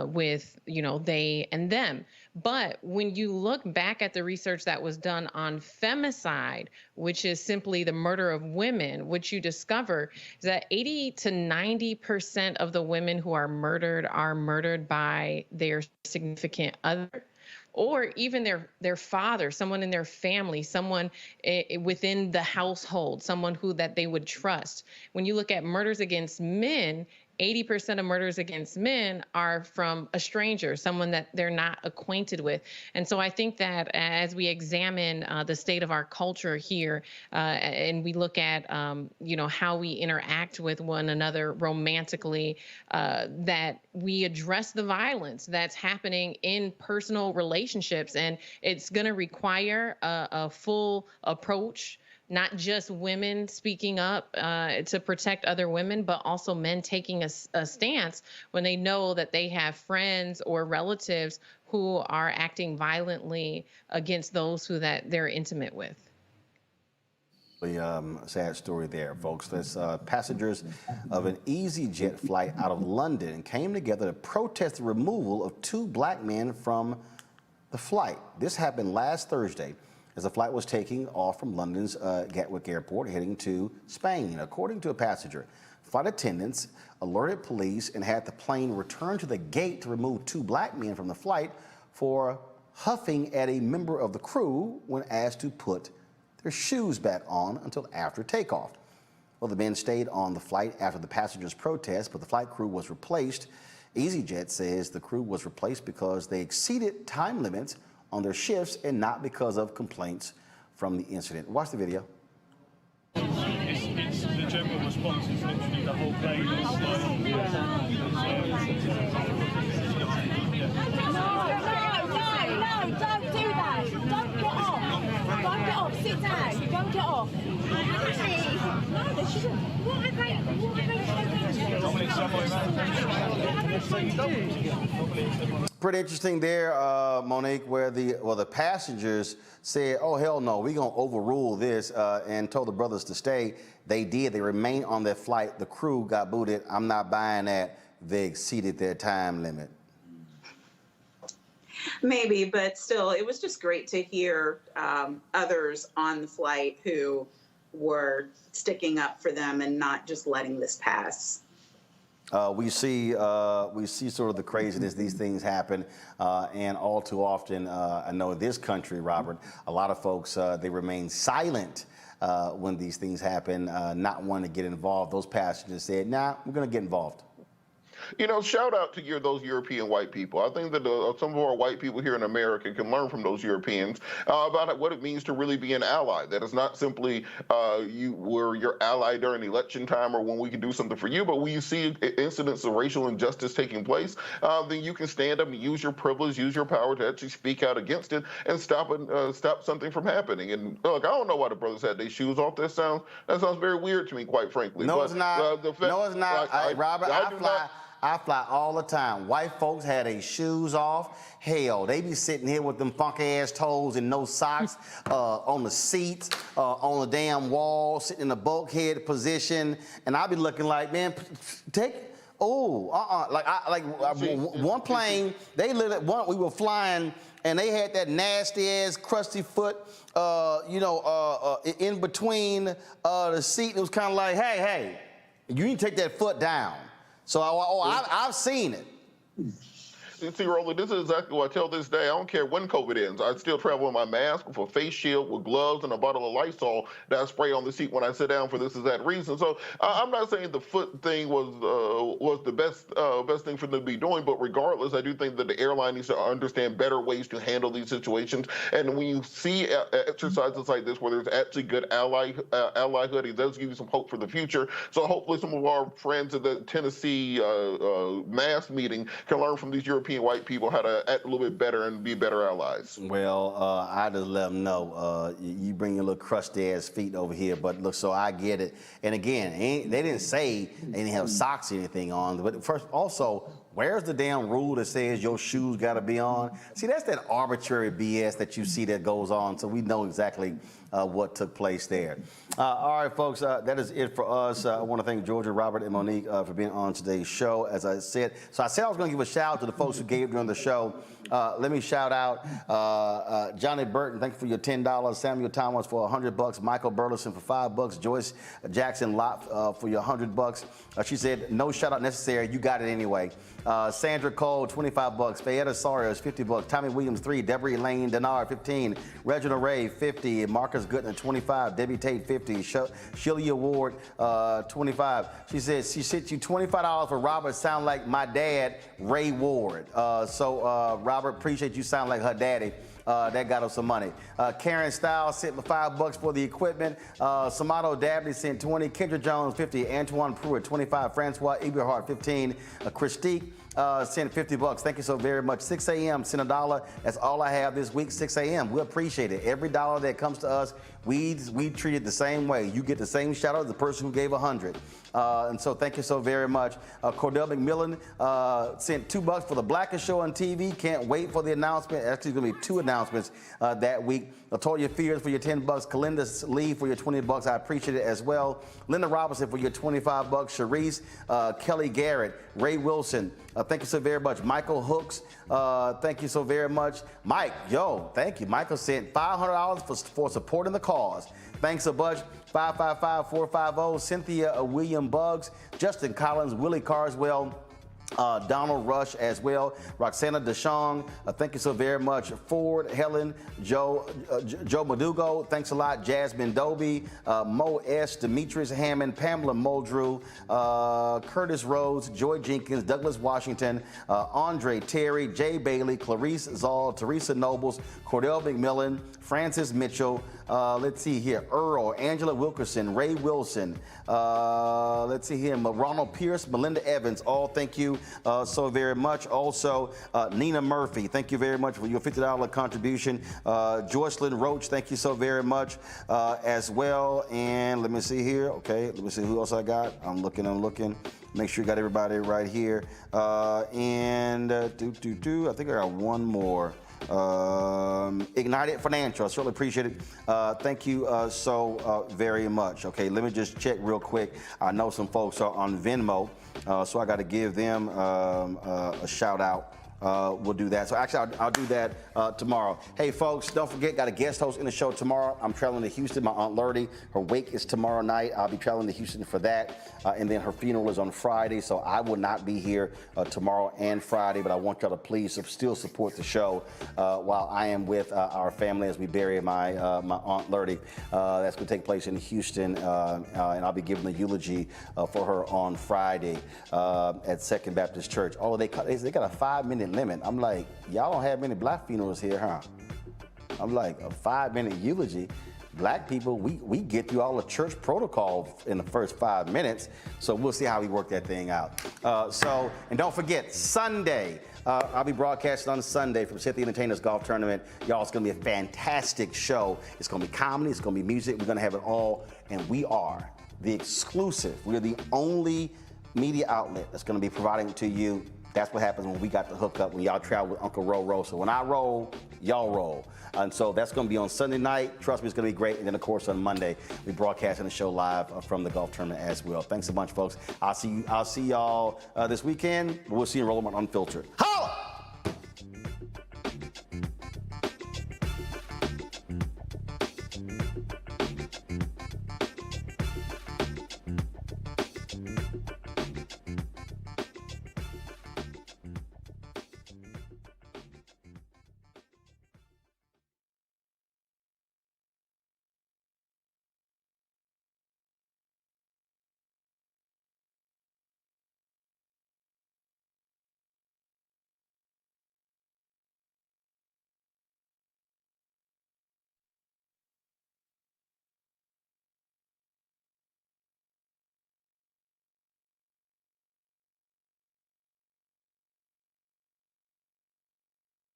with, you know, they and them. But when you look back at the research that was done on femicide, which is simply the murder of women, what you discover is that 80 to 90% of the women who are murdered by their significant other, or even their father, someone in their family, someone within the household, someone who that they would trust. When you look at murders against men, 80% of murders against men are from a stranger, someone that they're not acquainted with. And so I think that as we examine the state of our culture here and we look at, you know, how we interact with one another romantically, that we address the violence that's happening in personal relationships. And it's going to require a full approach, not just women speaking up to protect other women, but also men taking a stance when they know that they have friends or relatives who are acting violently against those who that they're intimate with. Sad story there, folks. There's passengers of an EasyJet flight out of London came together to protest the removal of 2 black men from the flight. This happened last Thursday as the flight was taking off from London's Gatwick Airport heading to Spain. According to a passenger, flight attendants alerted police and had the plane return to the gate to remove 2 black men from the flight for huffing at a member of the crew when asked to put their shoes back on until after takeoff. Well, the men stayed on the flight after the passengers' protest, but the flight crew was replaced. EasyJet says the crew was replaced because they exceeded time limits on their shifts and not because of complaints from the incident. Watch the video. It's the general response is literally the whole plane is No, don't do that. Don't get off. Don't get off. Sit down. Don't get off. No, they shouldn't. What have they Pretty interesting there, Monique, where the passengers said, oh, hell no, we're going to overrule this and told the brothers to stay. They did. They remained on their flight. The crew got booted. I'm not buying that. They exceeded their time limit. Maybe, but still, it was just great to hear others on the flight who were sticking up for them and not just letting this pass. We see sort of the craziness. These things happen, and all too often, I know in this country, Robert, a lot of folks they remain silent when these things happen, not wanting to get involved. Those pastors said, "Nah, we're going to get involved." You know, shout out to those European white people. I think that some of our white people here in America can learn from those Europeans about what it means to really be an ally. That is not simply we're your ally during election time or when we can do something for you, but when you see incidents of racial injustice taking place, then you can stand up and use your privilege, use your power to actually speak out against it and stop something from happening. And look, I don't know why the brothers had their shoes off. That sounds very weird to me, quite frankly. No, but, it's not. No, it's not. Robert, I fly all the time. White folks had their shoes off. Hell, they be sitting here with them funky ass toes and no socks on the seats, on the damn wall, sitting in the bulkhead position, and I be looking like, man, one plane. They we were flying, and they had that nasty ass crusty foot, in between the seat. It was kind of like, hey, you need to take that foot down. So I've seen it. See, Roland, this is exactly what I tell this day. I don't care when COVID ends. I still travel with my mask, with a face shield, with gloves, and a bottle of Lysol that I spray on the seat when I sit down for this is that reason. So I'm not saying the foot thing was the best thing for them to be doing, but regardless, I do think that the airline needs to understand better ways to handle these situations. And when you see exercises like this where there's actually good allyhood, it does give you some hope for the future. So hopefully some of our friends at the Tennessee mass meeting can learn from these European white people how to act a little bit better and be better allies. Well, I just let them know, you bring your little crusty ass feet over here, but look, so I get it. And again, they didn't say they didn't have socks or anything on, but first, also, where's the damn rule that says your shoes got to be on? See, that's that arbitrary BS that you see that goes on, so we know exactly what took place there. All right, folks, that is it for us. I want to thank Georgia, Robert, and Monique for being on today's show. As I said, I was going to give a shout out to the folks who gave during the show. Let me shout out Johnny Burton, thank you for your $10. Samuel Thomas for $100. Michael Burleson for $5. Joyce Jackson Lott for your $100. She said, no shout out necessary. You got it anyway. Sandra Cole, $25. Fayetta Sarios, $50. Tommy Williams, 3. Deborah Elaine Denard, 15. Reginald Ray, 50. Marcus Goodman, 25. Debbie Tate, 50. Shirley Ward, 25. She says she sent you $25 for Robert. Sound like my dad, Ray Ward. Robert, appreciate you sound like her daddy. That got us some money. Karen Stiles sent $5 for the equipment. Samato Dabney sent 20. Kendra Jones, 50. Antoine Pruitt, 25. Francois Eberhardt, 15. Christique sent $50. Thank you so very much. 6 a.m. sent $1. That's all I have this week. 6 a.m. We appreciate it. Every dollar that comes to us, we treat it the same way. You get the same shout out as the person who gave 100. And so thank you so very much. Cordell McMillan sent $2 for the Blackest Show on TV. Can't wait for the announcement. Actually, going to be 2 announcements that week. Latoya Fears for your $10. Kalinda Lee for your $20. I appreciate it as well. Linda Robinson for your $25. Sharice, Kelly Garrett, Ray Wilson. Thank you so very much. Michael Hooks, thank you so very much. Mike, thank you. Michael sent $500 for supporting the cause. Thanks a bunch. 555-450. Cynthia William Buggs, Justin Collins, Willie Carswell, Donald Rush as well. Roxana DeShong, thank you so very much. Ford, Helen, Joe Madugo, thanks a lot. Jasmine Doby, Mo S, Demetrius Hammond, Pamela Muldrew, Curtis Rhodes, Joy Jenkins, Douglas Washington, Andre Terry, Jay Bailey, Clarice Zoll, Teresa Nobles, Cordell McMillan, Francis Mitchell, let's see here, Earl, Angela Wilkerson, Ray Wilson, let's see here, Ronald Pierce, Melinda Evans, all thank you so very much. Also, Nina Murphy, thank you very much for your $50 contribution. Joycelyn Roach, thank you so very much as well. And let me see here, okay, let me see who else I got. I'm looking. Make sure you got everybody right here. I think I got one more. Ignited Financial, I certainly appreciate it. Thank you so very much. Okay, let me just check real quick. I know some folks are on Venmo, so I got to give them a shout out we'll do that. So actually, I'll do that tomorrow. Hey, folks, don't forget, got a guest host in the show tomorrow. I'm traveling to Houston. My Aunt Lurdy, her wake is tomorrow night. I'll be traveling to Houston for that. And then her funeral is on Friday, so I will not be here tomorrow and Friday, but I want y'all to please still support the show while I am with our family as we bury my Aunt Lurdy. That's going to take place in Houston, and I'll be giving the eulogy for her on Friday at Second Baptist Church. Oh, they got a 5-minute limit. I'm like, y'all don't have many black funerals here, huh? I'm like, a 5-minute eulogy. Black people, we get through all the church protocol in the first 5 minutes, so we'll see how we work that thing out. And don't forget, Sunday, I'll be broadcasting on Sunday from City Entertainers Golf Tournament. Y'all, it's gonna be a fantastic show. It's gonna be comedy, it's gonna be music, we're gonna have it all, and we are the exclusive, we're the only media outlet that's gonna be providing it to you. That's what happens when we got the hookup, when y'all travel with Uncle Ro. So when I roll, y'all roll. And so that's going to be on Sunday night. Trust me, it's going to be great. And then, of course, on Monday, we broadcasting the show live from the golf tournament as well. Thanks a bunch, folks. I'll see y'all this weekend. We'll see you in Roland Unfiltered.